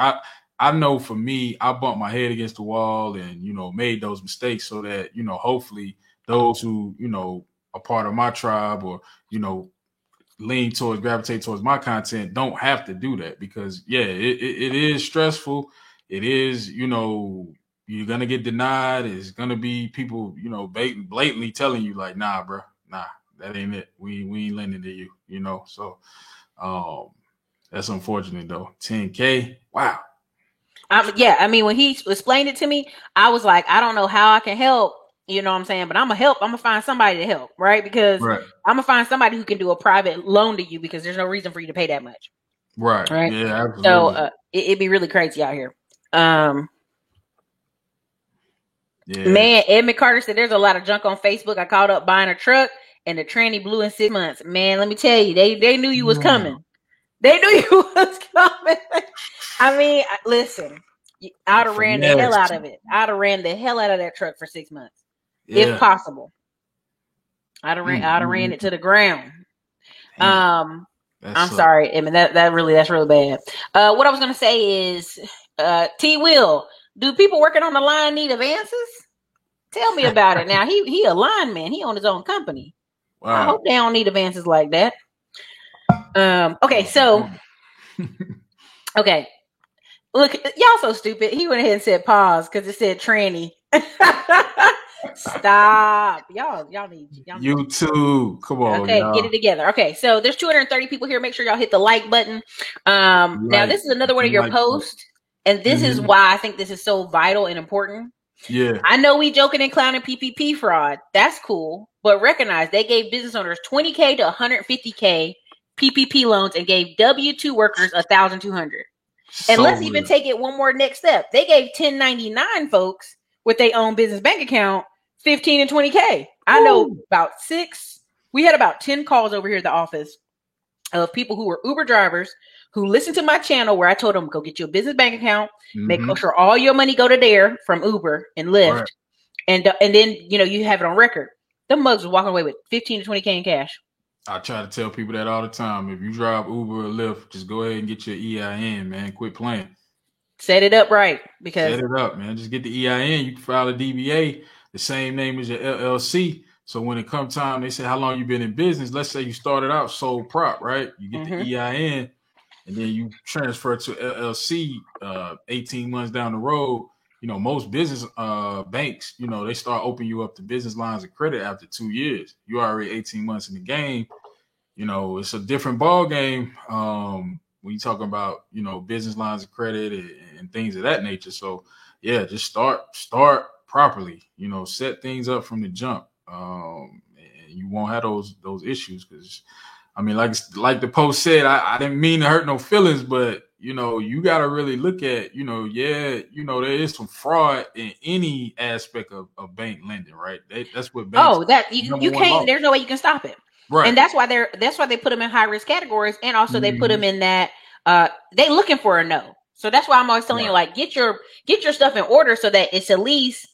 I know for me, I bumped my head against the wall and, made those mistakes so that, hopefully those who, are part of my tribe or, gravitate towards my content don't have to do that, because it is stressful. It is, you're gonna get denied. It's gonna be people, you know, blatantly telling you like, nah, bro, nah, that ain't it. We ain't lending to you, you know. So that's unfortunate though. 10K, wow. Yeah, I mean, when he explained it to me, I was like, I don't know how I can help. You know what I'm saying? But I'm gonna help. I'm gonna find somebody to help, right? Because I'm gonna find somebody who can do a private loan to you because there's no reason for you to pay that much. Right. Yeah, absolutely. So it'd be really crazy out here. Man, Ed Carter said there's a lot of junk on Facebook. I called up buying a truck and the tranny blew in 6 months. Man, let me tell you, they knew you was coming. They knew you was coming. I mean, listen, I'd have ran the hell out of it. I'd have ran the hell out of that truck for 6 months, if possible. I'd have ran it to the ground. I'm sorry. I mean, that's really bad. What I was gonna say is, T. Will, do people working on the line need advances? Tell me about it. Now he a lineman. He own his own company. Wow. I hope they don't need advances like that. Okay, so okay. Look, y'all so stupid. He went ahead and said pause because it said tranny. Stop. Y'all need YouTube. Come on. Okay, y'all. Get it together. Okay, so there's 230 people here. Make sure y'all hit the like button. Now this is another one of your posts, and this is why I think this is so vital and important. Yeah. I know we joking and clowning PPP fraud. That's cool, but recognize they gave business owners $20K to $150K PPP loans and gave W-2 workers $1,200. And let's even take it one more next step. They gave 1099 folks with their own business bank account $15 and $20K. I know about 6. We had about 10 calls over here at the office of people who were Uber drivers who listened to my channel where I told them, go get you a business bank account, make sure all your money go to there from Uber and Lyft. Right. And then, you know, you have it on record. Them mugs was walking away with 15 to 20K in cash. I try to tell people that all the time. If you drive Uber or Lyft, just go ahead and get your EIN, man. Quit playing. Set it up right. Because set it up, man. Just get the EIN. You can file a DBA, the same name as your LLC. So when it comes time, they say, how long you been in business? Let's say you started out sole prop, right? You get the EIN, and then you transfer to LLC 18 months down the road. You know, most business banks, you know, they start opening you up to business lines of credit after 2 years. You're already 18 months in the game. You know, it's a different ball game when you talking about, you know, business lines of credit and things of that nature. So, yeah, just start properly. You know, set things up from the jump. And you won't have those issues because, I mean, like the post said, I didn't mean to hurt no feelings, but you know, you got to really look at, you know, there is some fraud in any aspect of bank lending, right? That's what banks. Oh, that you can't. There's no way you can stop it, right? And that's why they put them in high risk categories, and also they put them in that they looking for a no. So that's why I'm always telling you, like, get your stuff in order so that it's at least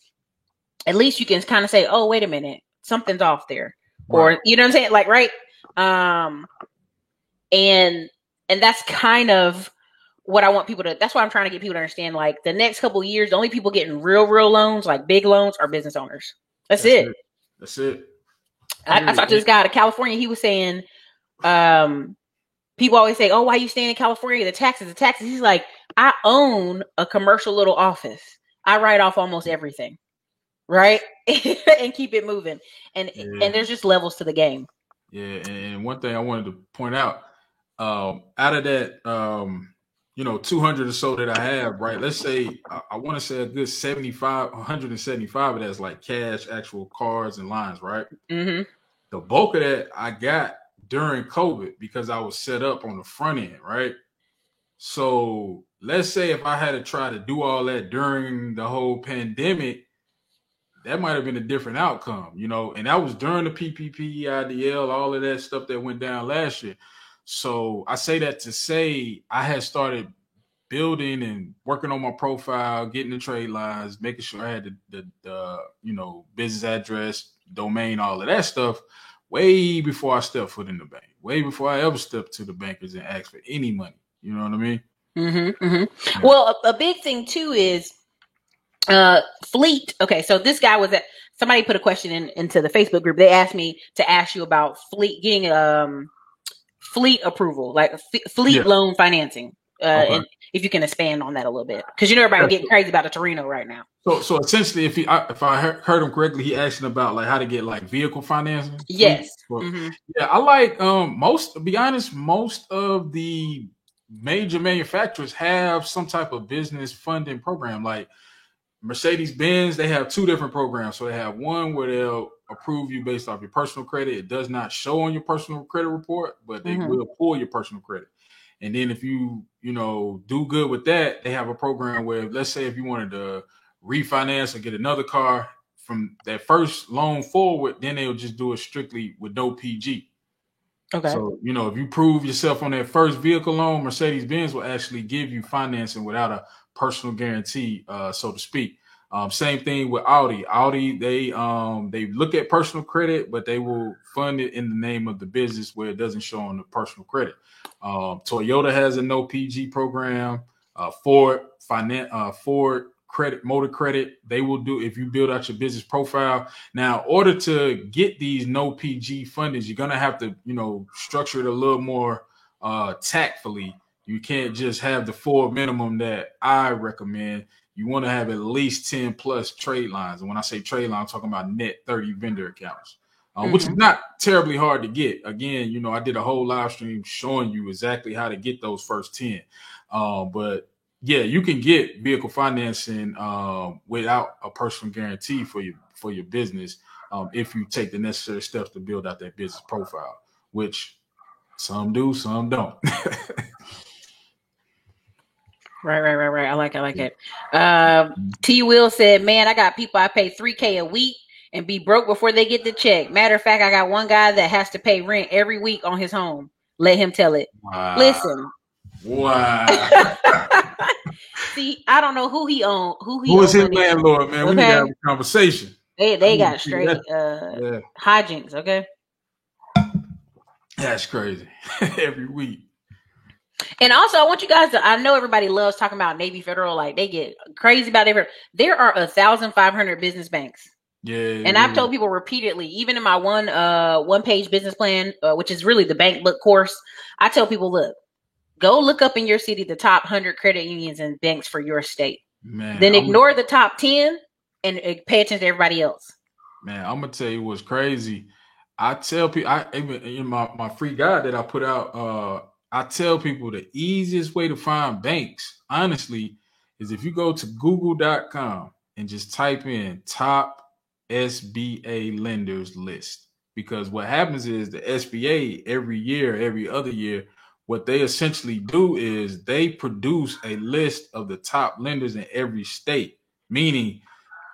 you can kind of say, oh, wait a minute, something's off there, or you know what I'm saying, like, right? And that's kind of what I want people to, that's why I'm trying to get people to understand, like, the next couple of years, the only people getting real loans, like big loans, are business owners. That's it. That's it. I talked to this guy out of California. He was saying, people always say, oh, why are you staying in California? The taxes. He's like, I own a commercial little office. I write off almost everything. Right. And keep it moving. And there's just levels to the game. Yeah. And one thing I wanted to point out, out of that, you know, 200 or so that I have, right? Let's say I want to say a good 175 of that's like cash, actual cards and lines, right? Mm-hmm. The bulk of that I got during COVID because I was set up on the front end, right? So let's say if I had to try to do all that during the whole pandemic, that might have been a different outcome, you know? And that was during the PPP, IDL, all of that stuff that went down last year. So I say that to say I had started building and working on my profile, getting the trade lines, making sure I had the you know, business address, domain, all of that stuff way before I stepped foot in the bank, way before I ever stepped to the bankers and asked for any money. You know what I mean? Mm-hmm, mm-hmm. Yeah. Well, a big thing too is fleet. Okay, so this guy was somebody put a question into the Facebook group. They asked me to ask you about fleet getting fleet approval, like fleet loan financing. And if you can expand on that a little bit, because everybody getting crazy about the Torino right now. So essentially, if I heard him correctly, he asking about like how to get like vehicle financing. Yes. Yeah, I like to be honest, most of the major manufacturers have some type of business funding program. Like Mercedes-Benz, they have two different programs. So they have one where they'll approve you based off your personal credit. It does not show on your personal credit report, but they will pull your personal credit. And then if you do good with that, they have a program where, let's say if you wanted to refinance or get another car from that first loan forward, then they'll just do it strictly with no PG. Okay. So, if you prove yourself on that first vehicle loan, Mercedes-Benz will actually give you financing without a personal guarantee, so to speak. Same thing with Audi. Audi, they look at personal credit, but they will fund it in the name of the business where it doesn't show on the personal credit. Toyota has a no PG program. Ford motor credit, they will do if you build out your business profile. Now, in order to get these no PG fundings, you're gonna have to, structure it a little more tactfully. You can't just have the full minimum that I recommend. You want to have at least 10 plus trade lines. And when I say trade line, I'm talking about net 30 vendor accounts, which is not terribly hard to get. Again, I did a whole live stream showing you exactly how to get those first 10. But yeah, you can get vehicle financing without a personal guarantee for your business if you take the necessary steps to build out that business profile, which some do, some don't. Right. I like it. T. Will said, "Man, I got people I pay $3,000 a week and be broke before they get the check. Matter of fact, I got one guy that has to pay rent every week on his home. Let him tell it." Wow. Listen. Wow. See, I don't know who he owned. Who is his landlord, man? Okay. We need to have a conversation. They got straight hijinks, okay? That's crazy. Every week. And also, I want you guys I know everybody loves talking about Navy Federal, like they get crazy about it. There are 1,500 business banks. Yeah. And I've told people repeatedly, even in my one-page business plan, which is really the bank book course, I tell people, look, go look up in your city the top 100 credit unions and banks for your state. Man, then ignore the top 10 and pay attention to everybody else. Man, I'm gonna tell you what's crazy. I tell people, even in my free guide that I put out, I tell people the easiest way to find banks, honestly, is if you go to google.com and just type in top SBA lenders list. Because what happens is the SBA every other year, what they essentially do is they produce a list of the top lenders in every state. Meaning,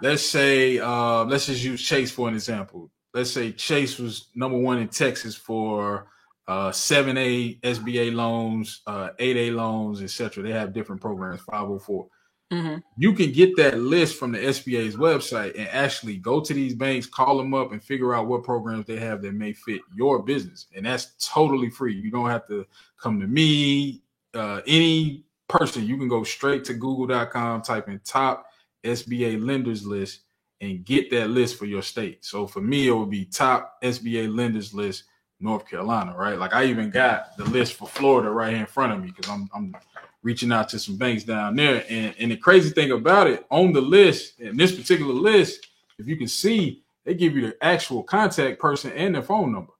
let's say, let's just use Chase for an example. Let's say Chase was number one in Texas for 7A SBA loans, 8A loans, etc. They have different programs, 504. Mm-hmm. You can get that list from the SBA's website and actually go to these banks, call them up, and figure out what programs they have that may fit your business. And that's totally free. You don't have to come to me, any person. You can go straight to google.com, type in top SBA lenders list, and get that list for your state. So for me, it would be top SBA lenders list, North Carolina, right? Like I even got the list for Florida right here in front of me because I'm reaching out to some banks down there. And the crazy thing about it, on the list, in this particular list, if you can see, they give you the actual contact person and their phone number.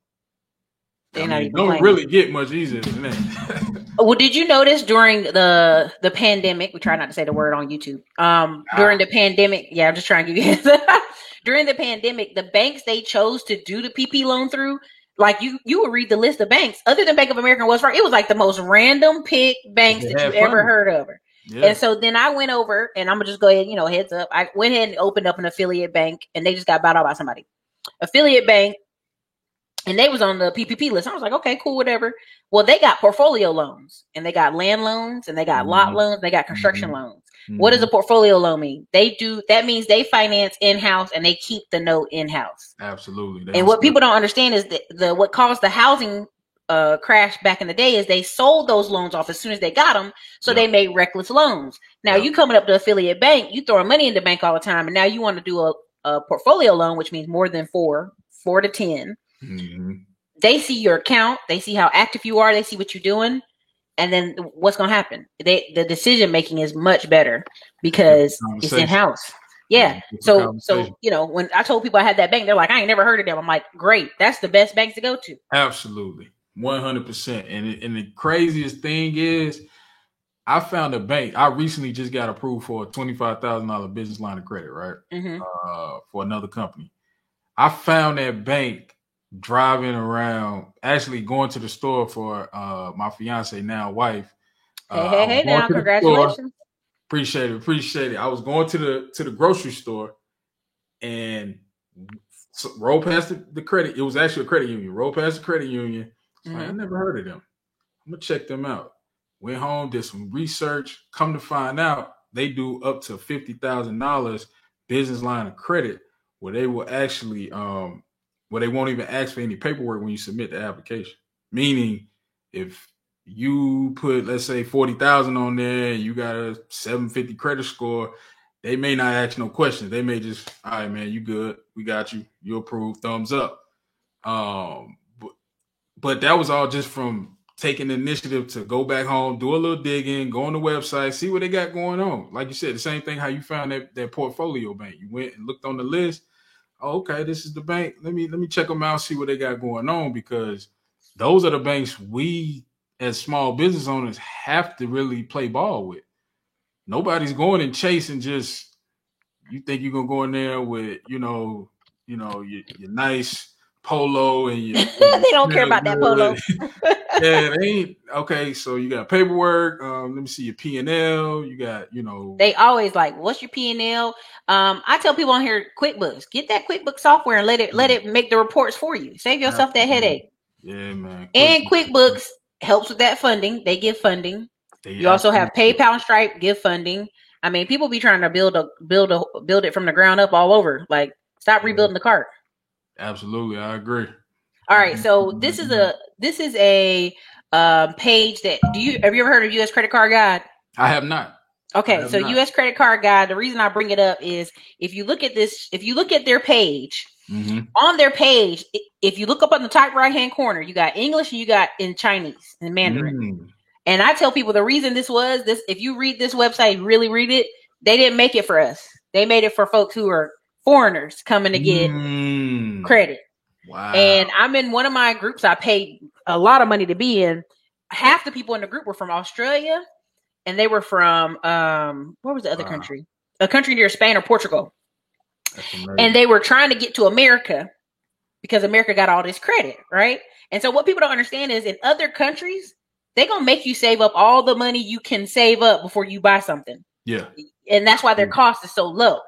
Don't really get much easier than that. Well, did you notice during the pandemic, we try not to say the word on YouTube, during the pandemic, yeah, I'm just trying to give you during the pandemic, the banks they chose to do the PP loan through, like you would read the list of banks other than Bank of America and Wells Fargo. It was like the most random pick banks that you ever heard of. Yeah. And so then I went over, and I'm gonna just go ahead, heads up. I went ahead and opened up an affiliate bank, and they just got bought out by somebody. Affiliate bank, and they was on the PPP list. I was like, okay, cool, whatever. Well, they got portfolio loans, and they got land loans, and they got lot loans, and they got construction loans. What does a portfolio loan mean? That means they finance in-house and they keep the note in-house. Absolutely. And what people don't understand is that what caused the housing crash back in the day is they sold those loans off as soon as they got them. So they made reckless loans. Now you coming up to affiliate bank, you throwing money in the bank all the time. And now you want to do a portfolio loan, which means more than 4 to 10. Mm-hmm. They see your account. They see how active you are. They see what you're doing. And then what's going to happen? The decision making is much better because it's in house. Yeah. So when I told people I had that bank, they're like, I ain't never heard of them. I'm like, great. That's the best bank to go to. Absolutely. 100%. And the craziest thing is, I found a bank. I recently just got approved for a $25,000 business line of credit, right? For another company. I found that bank driving around, actually going to the store for my fiance, now wife. Hey, now, congratulations. Appreciate it. I was going to the grocery store and rolled past the credit. It was actually a credit union. Rolled past the credit union. Like, I never heard of them. I'm going to check them out. Went home, did some research. Come to find out, they do up to $50,000 business line of credit, where they will actually, where they won't even ask for any paperwork when you submit the application. Meaning, if you put, let's say, 40,000 on there, and you got a 750 credit score, they may not ask no questions. They may just, all right, man, you good? We got you. You approved. Thumbs up. But that was all just from taking the initiative to go back home, do a little digging, go on the website, see what they got going on. Like you said, the same thing how you found that portfolio bank. You went and looked on the list. Oh, okay, this is the bank. Let me check them out, see what they got going on, because those are the banks we as small business owners have to really play ball with. Nobody's going and chasing just, you think you're gonna go in there with, your nice polo and you they don't care about that polo. Yeah, they ain't. Okay, so you got paperwork. Let me see your P&L. You got, They always like, what's your P&L? I tell people on here, QuickBooks. Get that QuickBooks software and let it make the reports for you. Save yourself that headache. Yeah, man. And QuickBooks helps with that funding. They give funding. You also have PayPal and Stripe give funding. I mean, people be trying to build it from the ground up all over. Like, stop rebuilding the cart. Absolutely, I agree. All right, so this is a page that have you ever heard of U.S. Credit Card Guide? I have not. Okay, so U.S. Credit Card Guide. The reason I bring it up is if you look at their page, on their page, if you look up on the top right hand corner, you got English and you got in Chinese and Mandarin. And I tell people the reason this, if you read this website, really read it, they didn't make it for us. They made it for folks who are foreigners coming to get credit. Wow. And I'm in one of my groups I paid a lot of money to be in. Half the people in the group were from Australia, and they were from what was the other country? A country near Spain or Portugal. And they were trying to get to America because America got all this credit, right? And so what people don't understand is in other countries, they're going to make you save up all the money you can save up before you buy something. Yeah. And that's why their cost is so low.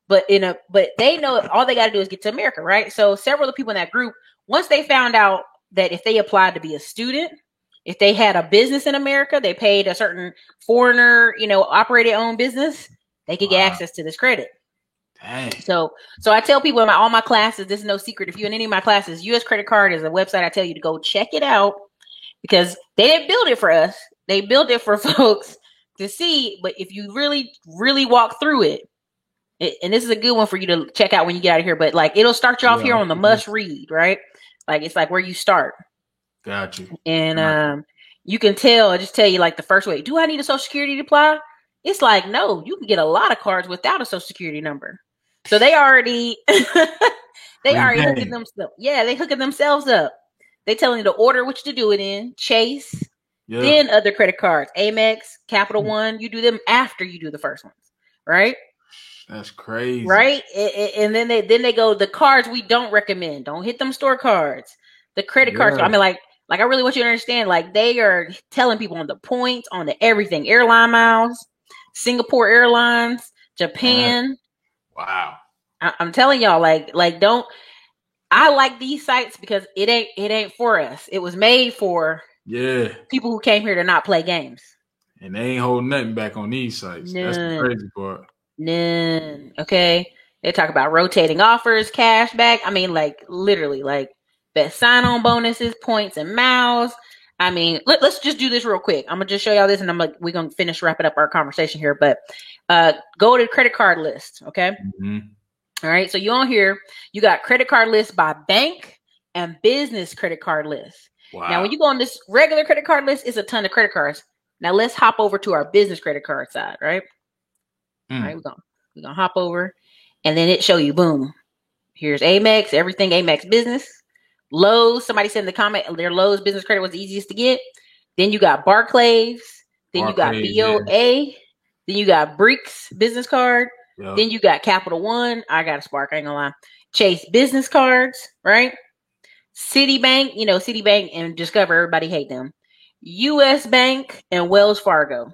But they know all they got to do is get to America, right? So several of the people in that group, once they found out that if they applied to be a student, if they had a business in America, they paid a certain foreigner, operated own business, they could get access to this credit. Dang. So I tell people in all my classes, this is no secret. If you're in any of my classes, U.S. Credit Card is a website I tell you to go check it out because they didn't build it for us. They built it for folks to see. But if you really, really walk through it, and this is a good one for you to check out when you get out of here, but like it'll start you off here on the must read, right? Like it's like where you start. Got you. And you can tell, I just tell you like the first way, do I need a social security to apply? It's like, no, you can get a lot of cards without a social security number. So they already hooking themselves. Yeah, they hooking themselves up. They telling you the order which to do it in, Chase, then other credit cards, Amex, Capital One. You do them after you do the first ones, right? That's crazy, right? And then they go the cards we don't recommend. Don't hit them store cards. The credit cards. I mean, like I really want you to understand. Like they are telling people on the points, on the everything, airline miles, Singapore Airlines, Japan. Wow. I'm telling y'all, like don't. I like these sites because it ain't for us. It was made for people who came here to not play games. And they ain't holding nothing back on these sites. None. That's the crazy part. None. Okay. They talk about rotating offers, cash back. I mean, like literally, like best sign-on bonuses, points, and miles. I mean, let's just do this real quick. I'm gonna just show y'all this, and we're gonna finish wrapping up our conversation here. But go to the credit card list. Okay. All right. So you on here, you got credit card list by bank and business credit card list. Wow. Now, when you go on this regular credit card list, it's a ton of credit cards. Now, let's hop over to our business credit card side, right? All right, we're gonna hop over, and then it show you, boom, here's Amex, everything Amex business. Lowe's, somebody said in the comment, their Lowe's business credit was the easiest to get. Then you got Barclays. Then you got BOA. Yeah. Then you got Breaks business card. Yep. Then you got Capital One. I got a Spark, I ain't gonna lie. Chase business cards, right? Citibank, Citibank and Discover, everybody hate them. US Bank and Wells Fargo.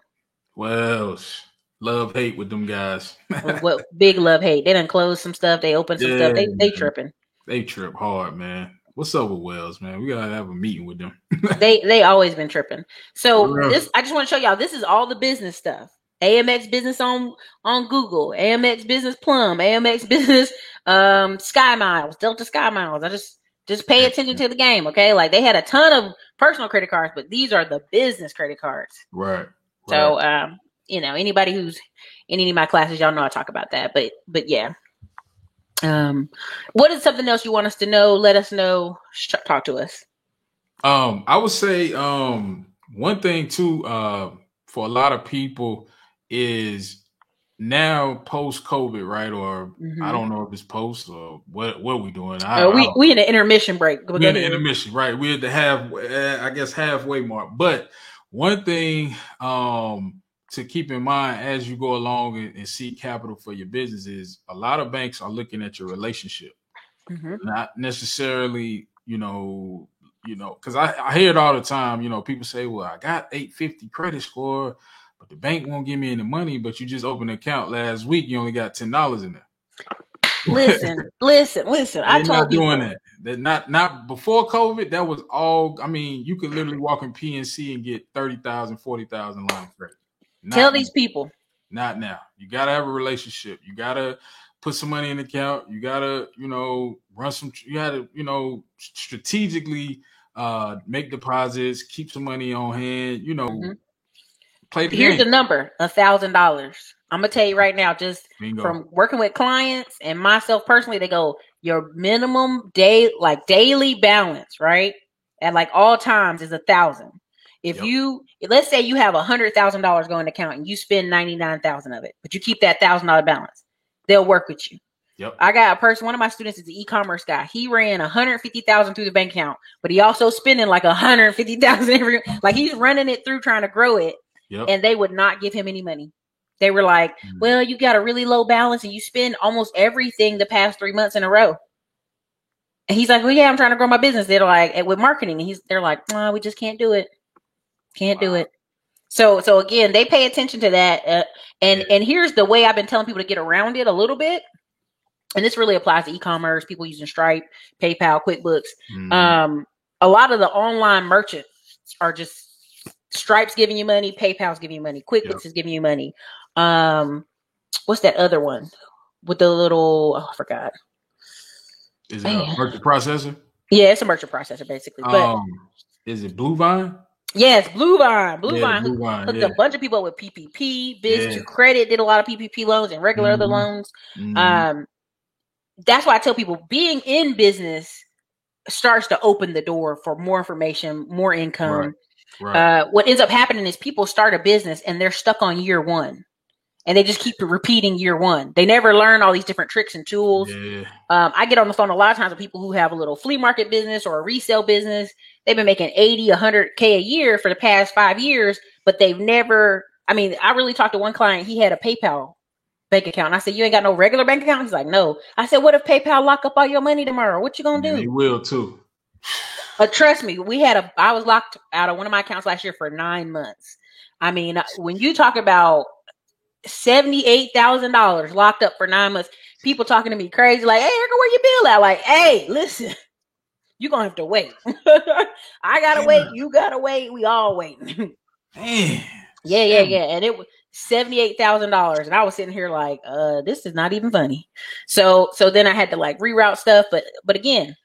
Wells. Love hate with them guys. What big love hate. They done closed some stuff. They opened some stuff. They tripping. They trip hard, man. What's up with Wells, man? We gotta have a meeting with them. they always been tripping. So I just want to show y'all, this is all the business stuff. AMX business on Google, AMX business Plum, AMX business Sky Miles, Delta Sky Miles. I just pay attention to the game, okay? Like they had a ton of personal credit cards, but these are the business credit cards. Right. So anybody who's in any of my classes, y'all know I talk about that. But yeah. What is something else you want us to know? Let us know. Talk to us. I would say one thing too, for a lot of people is now post COVID, right? Or I don't know if it's post or what we doing. We in an intermission break. We in an intermission, right? We're at the halfway mark. But one thing to keep in mind as you go along and seek capital for your business is a lot of banks are looking at your relationship, not necessarily, because I hear it all the time. People say, "Well, I got 850 credit score, but the bank won't give me any money." But you just opened an account last week, you only got $10 in there. Listen. I told you doing that. That not before COVID. That was all. I mean, you could literally walk in PNC and get 30,000, 40,000 line of credit. Tell these people. Not now. You gotta have a relationship. You gotta put some money in the account. You gotta, run some. You gotta, strategically make deposits, keep some money on hand. Play the Here's game. the number: $1,000. I'm gonna tell you right now, just from working with clients and myself personally, they go your minimum daily balance, right? At like all times is $1,000. Let's say you have $100,000 going to account and you spend 99,000 of it, but you keep that $1,000 balance, they'll work with you. Yep. I got a person, one of my students is an e-commerce guy. He ran 150,000 through the bank account, but he also spending like 150,000 like he's running it through trying to grow it. Yep. And they would not give him any money. They were like, well, you got a really low balance and you spend almost everything the past 3 months in a row. And he's like, well, yeah, I'm trying to grow my business. They're like, with marketing. And they're like, no, we just can't do it. Can't do it. So again, they pay attention to that. And here's the way I've been telling people to get around it a little bit. And this really applies to e-commerce, people using Stripe, PayPal, QuickBooks. A lot of the online merchants are just Stripe's giving you money, PayPal's giving you money, QuickBooks is giving you money. What's that other one with the little? I forgot. Is it a merchant processor? Yeah, it's a merchant processor basically. But is it Bluevine? Yes, Bluevine. Bluevine hooked a bunch of people up with PPP. Biz2 Credit did a lot of PPP loans and regular other loans. That's why I tell people being in business starts to open the door for more information, more income. Right. What ends up happening is people start a business and they're stuck on year one. And they just keep repeating year one. They never learn all these different tricks and tools. Yeah. I get on the phone a lot of times with people who have a little flea market business or a resale business. They've been making 80, 100K a year for the past 5 years, but they've never, I really talked to one client. He had a PayPal bank account. And I said, you ain't got no regular bank account? He's like, no. I said, what if PayPal lock up all your money tomorrow? What you gonna do? They will too. But trust me, I was locked out of one of my accounts last year for 9 months. When you talk about $78,000 locked up for 9 months, people talking to me crazy, like, hey, Erica, where your bill at? Like, hey, listen, you're gonna have to wait. I gotta wait, you gotta wait, we all waiting. Yeah. And it was $78,000. And I was sitting here like, this is not even funny. So then I had to like reroute stuff, but again,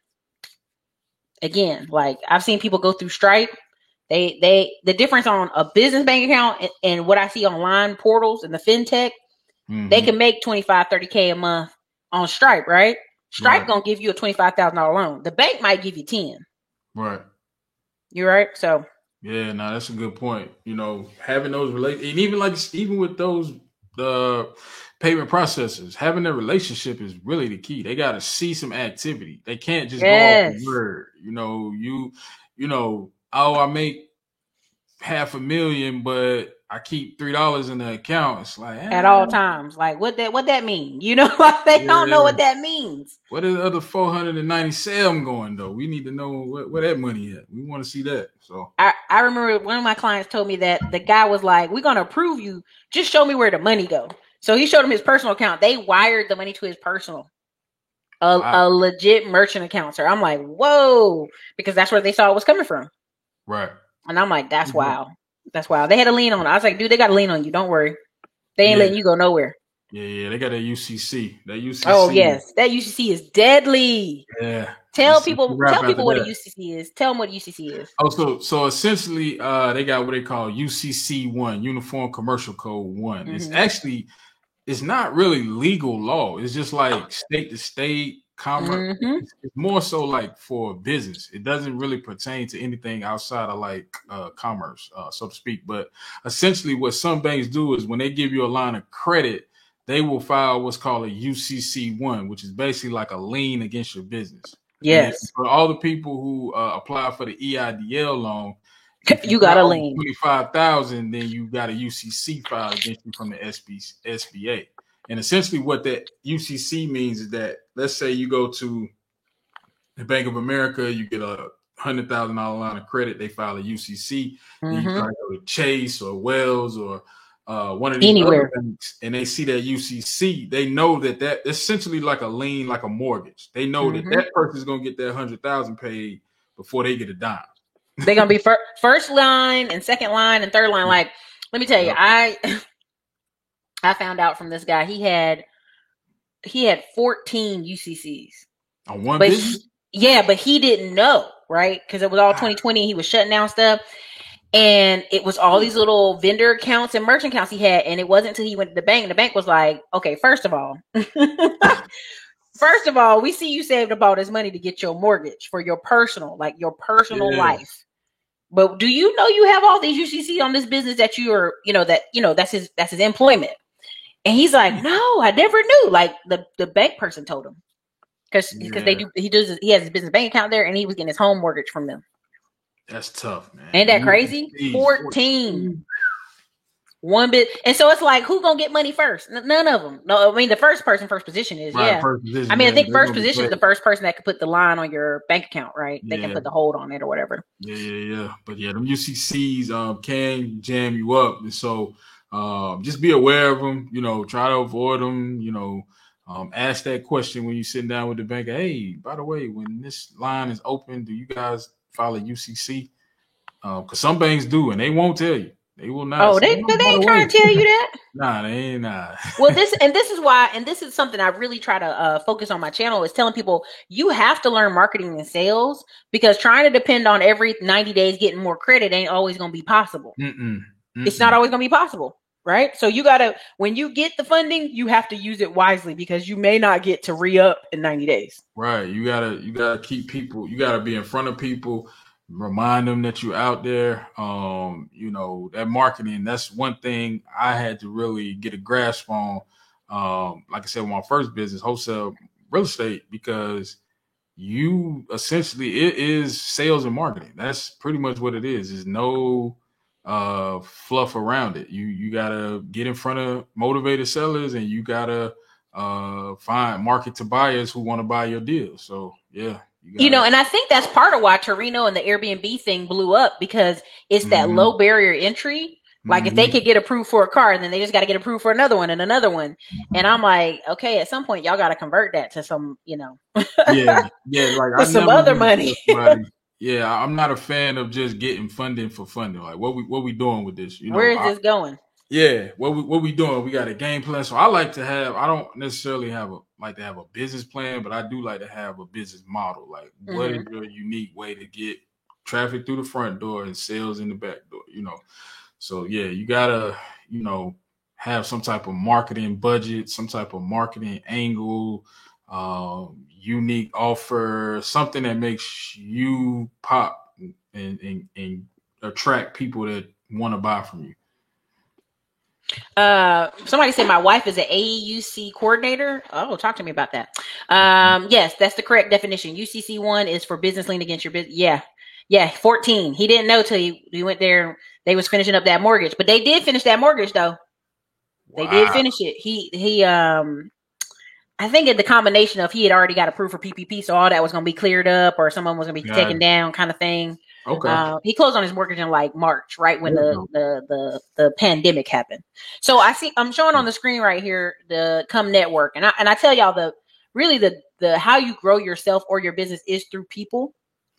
like I've seen people go through Stripe. The difference on a business bank account and what I see online portals and the fintech, they can make 25, 30K a month on Stripe, right? Stripe gonna give you a $25,000 loan. The bank might give you 10. Right. You're right. So yeah, no, that's a good point. You know, having those and even with those payment processors, having their relationship is really the key. They got to see some activity. They can't just go off the yes. word. Oh, I make $500,000, but I keep $3 in the account. It's like At all times. Like what that mean? You know, like they don't know what that means. What is the other 497 going though? We need to know where that money is. We want to see that. So I remember one of my clients told me that the guy was like, "We're gonna approve you. Just show me where the money go." So he showed him his personal account. They wired the money to his personal, a legit merchant account. So I'm like, whoa, because that's where they saw it was coming from. Right. And I'm like, that's wild. That's wild. They had a lien on it. I was like, dude, they got a lien on you. Don't worry. They ain't letting you go nowhere. Yeah, they got that UCC. That UCC. Oh yes, that UCC is deadly. Yeah. Tell people what a UCC is. Tell them what UCC is. Oh, so essentially, they got what they call UCC 1, Uniform Commercial Code 1. Mm-hmm. It's not really legal law. It's just like state to state commerce. Mm-hmm. It's more so like for business. It doesn't really pertain to anything outside of like commerce, so to speak. But essentially, what some banks do is when they give you a line of credit, they will file what's called a UCC 1, which is basically like a lien against your business. Yes. For all the people who apply for the EIDL loan, you got a lien. 25,000, then you got a UCC file against you from the SBA. And essentially, what that UCC means is that, let's say you go to the Bank of America, you get a $100,000 line of credit, they file a UCC. Mm-hmm. Then you try to go to Chase or Wells or one of these other banks, and they see that UCC, they know that essentially like a lien, like a mortgage. They know that person is going to get that 100,000 paid before they get a dime. They're going to be first line and second line and third line. Like, let me tell you, I found out from this guy, he had 14 UCCs on one business. But he didn't know, right? Because it was all 2020. He was shutting down stuff. And it was all these little vendor accounts and merchant accounts he had. And it wasn't until he went to the bank. And the bank was like, okay, first of all, we see you saved up all this money to get your mortgage for your personal life. But do you know you have all these UCC on this business that that's his employment? And he's like, no, I never knew. Like the bank person told him because he has his business bank account there, and he was getting his home mortgage from them. That's tough, man. Ain't that crazy? 14. One bit. And so it's like, who's going to get money first? None of them. No, I mean, the first position is, right, yeah. I think first position is the first person that could put the line on your bank account, right? They can put the hold on it or whatever. Yeah. But yeah, them UCCs can jam you up. And so just be aware of them, try to avoid them, ask that question when you're sitting down with the banker. Hey, by the way, when this line is open, do you guys file a UCC? Because some banks do, and they won't tell you. They will not. Oh, they ain't trying to tell you that. Nah, they ain't not. Well, this is why, and this is something I really try to focus on my channel, is telling people you have to learn marketing and sales, because trying to depend on every 90 days getting more credit ain't always going to be possible. It's not always going to be possible, right? So you gotta, when you get the funding, you have to use it wisely, because you may not get to re-up in 90 days. Right. You gotta keep people. You gotta be in front of people. Remind them that you're out there. That marketing, that's one thing I had to really get a grasp on. Like I said, with my first business, wholesale real estate, because it is sales and marketing. That's pretty much what it is. There's no fluff around it. You gotta get in front of motivated sellers, and you gotta market to buyers who want to buy your deal. So yeah. And I think that's part of why Torino and the Airbnb thing blew up, because it's that low barrier entry. Like if they could get approved for a car, and then they just got to get approved for another one and another one. And I'm like, okay, at some point y'all got to convert that to some, like some other money. Yeah, I'm not a fan of just getting funding for funding. Like what we doing with this? Where is this going? Yeah, what we doing? We got a game plan. So I don't necessarily have a business plan, but I do like to have a business model. Like what is your unique way to get traffic through the front door and sales in the back door? So yeah, you gotta, have some type of marketing budget, some type of marketing angle, unique offer, something that makes you pop and attract people that want to buy from you? Somebody said my wife is an AUC coordinator. Oh, talk to me about that. Yes, that's the correct definition. UCC 1 is for business lien against your business. Yeah, 14. He didn't know till he went there. They was finishing up that mortgage, but they did finish that mortgage though. Wow. They did finish it. He I think at the combination of he had already got approved for PPP, so all that was going to be cleared up, or someone was going to be taken down, kind of thing. Okay. He closed on his mortgage in like March, right when the pandemic happened. So I'm showing on the screen right here the Come Network, and I tell y'all the how you grow yourself or your business is through people.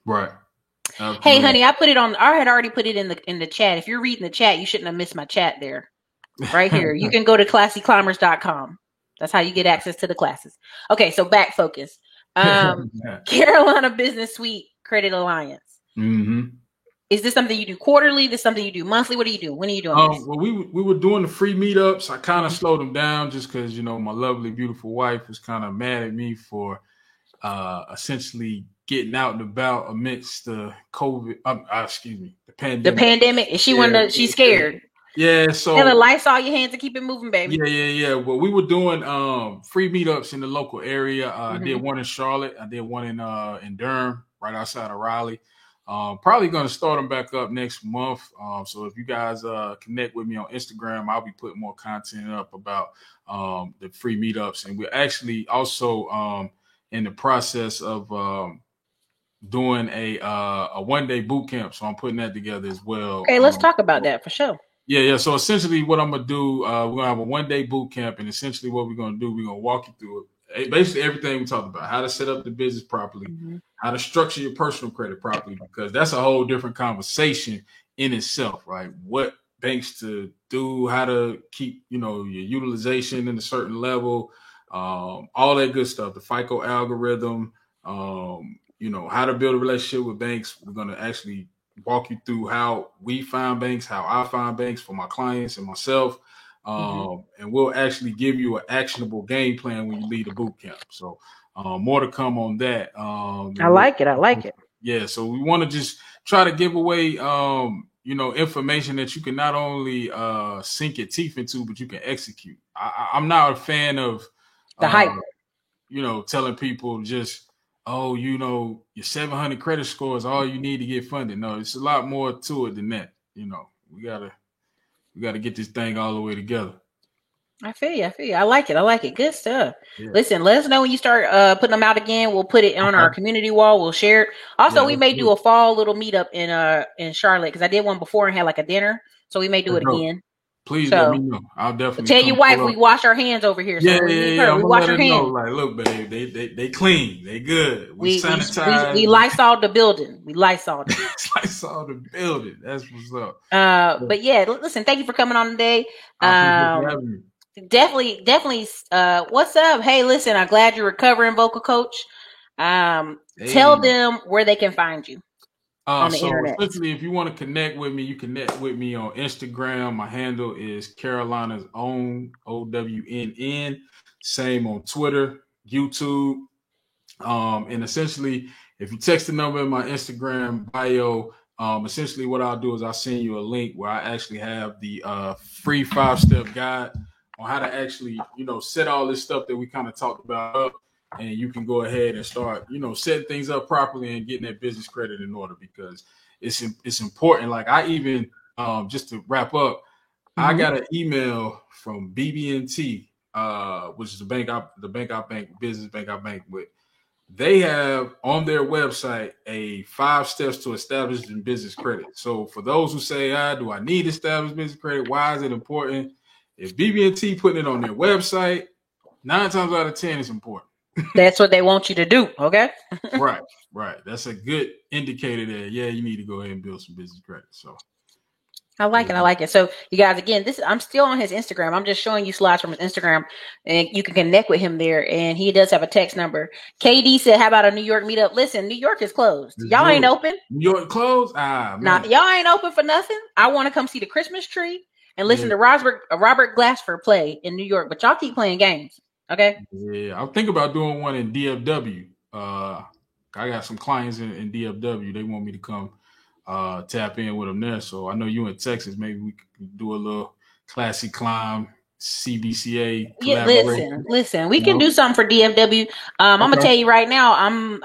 Right. Hey, honey, I had already put it in the chat. If you're reading the chat, you shouldn't have missed my chat there. Right here, you can go to classyclimbers.com. That's how you get access to the classes. Okay, so back focus. Carolina Business Suite Credit Alliance. Mm-hmm. Is this something you do quarterly? This something you do monthly? What do you do? When are you doing this? Well, we were doing the free meetups. I kind of slowed them down just because, my lovely, beautiful wife was kind of mad at me for essentially getting out and about amidst the COVID. The pandemic. The pandemic. Is she she's scared? Yeah, so and the lights all your hands and keep it moving, baby. Yeah. Well, we were doing free meetups in the local area. I did one in Charlotte. I did one in Durham, right outside of Raleigh. Probably going to start them back up next month. So if you guys connect with me on Instagram, I'll be putting more content up about the free meetups, and we're actually also in the process of doing a 1-day boot camp. So I'm putting that together as well. Okay, let's talk about that for sure. Yeah. So essentially what I'm going to do, we're going to have a 1-day boot camp. And essentially what we're going to do, we're going to walk you through it. Basically everything we talked about, how to set up the business properly, how to structure your personal credit properly, because that's a whole different conversation in itself, right? What banks to do, how to keep, your utilization in a certain level, all that good stuff, the FICO algorithm, how to build a relationship with banks. We're going to actually walk you through how we find banks, how I find banks for my clients and myself. And we'll actually give you an actionable game plan when you leave the boot camp. So more to come on that. I like it. Yeah. So we want to just try to give away, information that you can not only sink your teeth into, but you can execute. I'm not a fan of the hype, telling people just, your 700 credit score is all you need to get funded. No, it's a lot more to it than that. We gotta get this thing all the way together. I feel you. I like it. Good stuff. Yeah. Listen, let us know when you start putting them out again. We'll put it on our community wall. We'll share it. Also, we may do a fall little meetup in Charlotte, because I did one before and had like a dinner. So we may do it again. Please let me know. I'll definitely tell your wife we wash our hands over here. So yeah. We wash our hands. Like, look, babe, they clean. They good. We sanitize. We Lysol the building. Lysol the building. That's what's up. But yeah, listen, thank you for coming on today. Definitely. What's up? Hey, listen, I'm glad you're recovering, vocal coach. Tell them where they can find you. On the internet. Essentially, if you want to connect with me, you connect with me on Instagram. My handle is Carolina's Own, OWNN. Same on Twitter, YouTube. And essentially, if you text the number in my Instagram bio, essentially what I'll do is I'll send you a link where I actually have the free 5-step guide on how to actually, set all this stuff that we kind of talked about up. And you can go ahead and start, setting things up properly and getting that business credit in order, because it's important. Like I even, just to wrap up, I got an email from BB&T, which is the bank I bank with. They have on their website a 5 steps to establishing business credit. So for those who say, do I need established business credit? Why is it important? If BB&T putting it on their website, 9 times out of 10, it's important. That's what they want you to do. Okay. Right. That's a good indicator that, you need to go ahead and build some business credit. So I like it. So you guys, again, I'm still on his Instagram. I'm just showing you slides from his Instagram, and you can connect with him there. And he does have a text number. KD said, how about a New York meetup? Listen, New York is closed. Y'all ain't open. New York closed? Nah, y'all ain't open for nothing. I want to come see the Christmas tree and listen to Robert Glasper play in New York, but y'all keep playing games. Okay. Yeah, I'm thinking about doing one in DFW. I got some clients in DFW. They want me to come tap in with them there. So I know you in Texas. Maybe we could do a little Classy Climb CBCA collaboration. Yeah, listen. We can do something for DFW. I'm gonna tell you right now.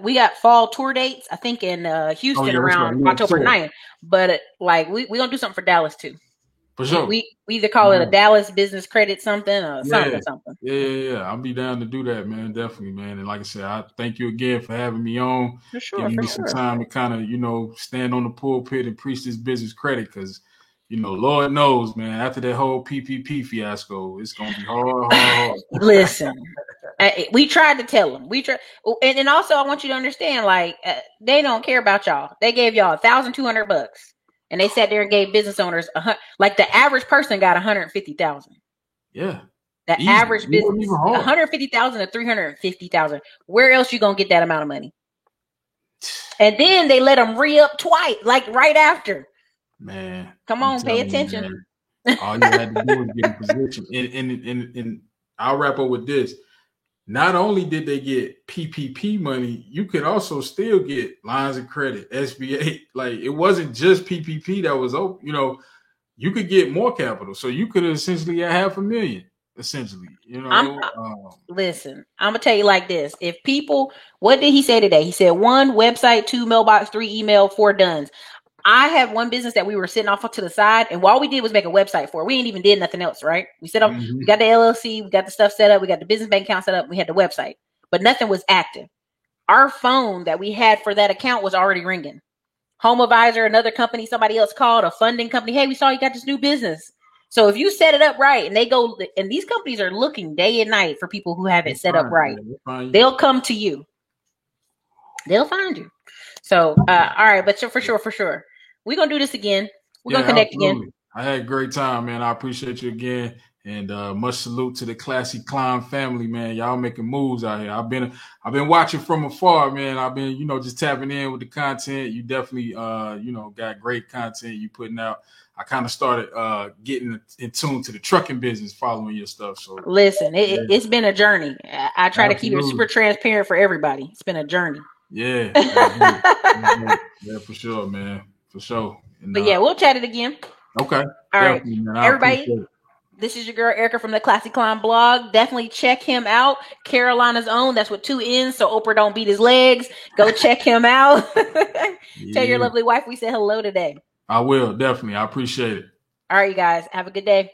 We got fall tour dates. I think in Houston around October 9th. But like we gonna do something for Dallas too. For sure. We either call it a Dallas business credit something or something. Yeah. I'll be down to do that, man. Definitely, man. And like I said, I thank you again for having me on. For sure. Giving me some time to kind of, stand on the pulpit and preach this business credit because, Lord knows, man, after that whole PPP fiasco, it's going to be hard. Listen, we tried to tell them. And also I want you to understand, like, they don't care about y'all. They gave y'all $1,200. And they sat there and gave business owners like the average person got $150,000. Yeah, the average business $150,000 to $350,000. Where else you gonna get that amount of money? And then they let them re-up twice, like right after. Man, come on, pay attention. All you had to do was get in position. And I'll wrap up with this. Not only did they get PPP money, you could also still get lines of credit, SBA. Like it wasn't just PPP that was open. You could get more capital. So you could essentially get $500,000, essentially. Listen, I'm gonna tell you like this. If people, what did he say today? He said 1 website, 2 mailbox, 3 email, 4 duns. I have one business that we were sitting off to the side, and all we did was make a website for it. We ain't even did nothing else, right? We set up, we got the LLC, we got the stuff set up, we got the business bank account set up, we had the website, but nothing was active. Our phone that we had for that account was already ringing. Home Advisor, another company, somebody else called, a funding company. Hey, we saw you got this new business. So if you set it up right, and they go, and these companies are looking day and night for people who have it set up right, they'll come to you. They'll find you. So, all right, but for sure. We're going to do this again. We're going to connect again. I had a great time, man. I appreciate you again. And much salute to the Classy Climb family, man. Y'all making moves out here. I've been watching from afar, man. I've been, just tapping in with the content. You definitely, got great content you putting out. I kind of started getting in tune to the trucking business, following your stuff. So listen, it's been a journey. I try to keep it super transparent for everybody. It's been a journey. Yeah, yeah, for sure, man. For sure. And, but we'll chat it again. Okay. All right. Man, everybody, this is your girl Erica from the Classy Climb blog. Definitely check him out. Carolina's own. That's with 2 N's, so Oprah don't beat his legs. Go check him out. Tell your lovely wife we said hello today. I will, definitely. I appreciate it. All right, you guys. Have a good day.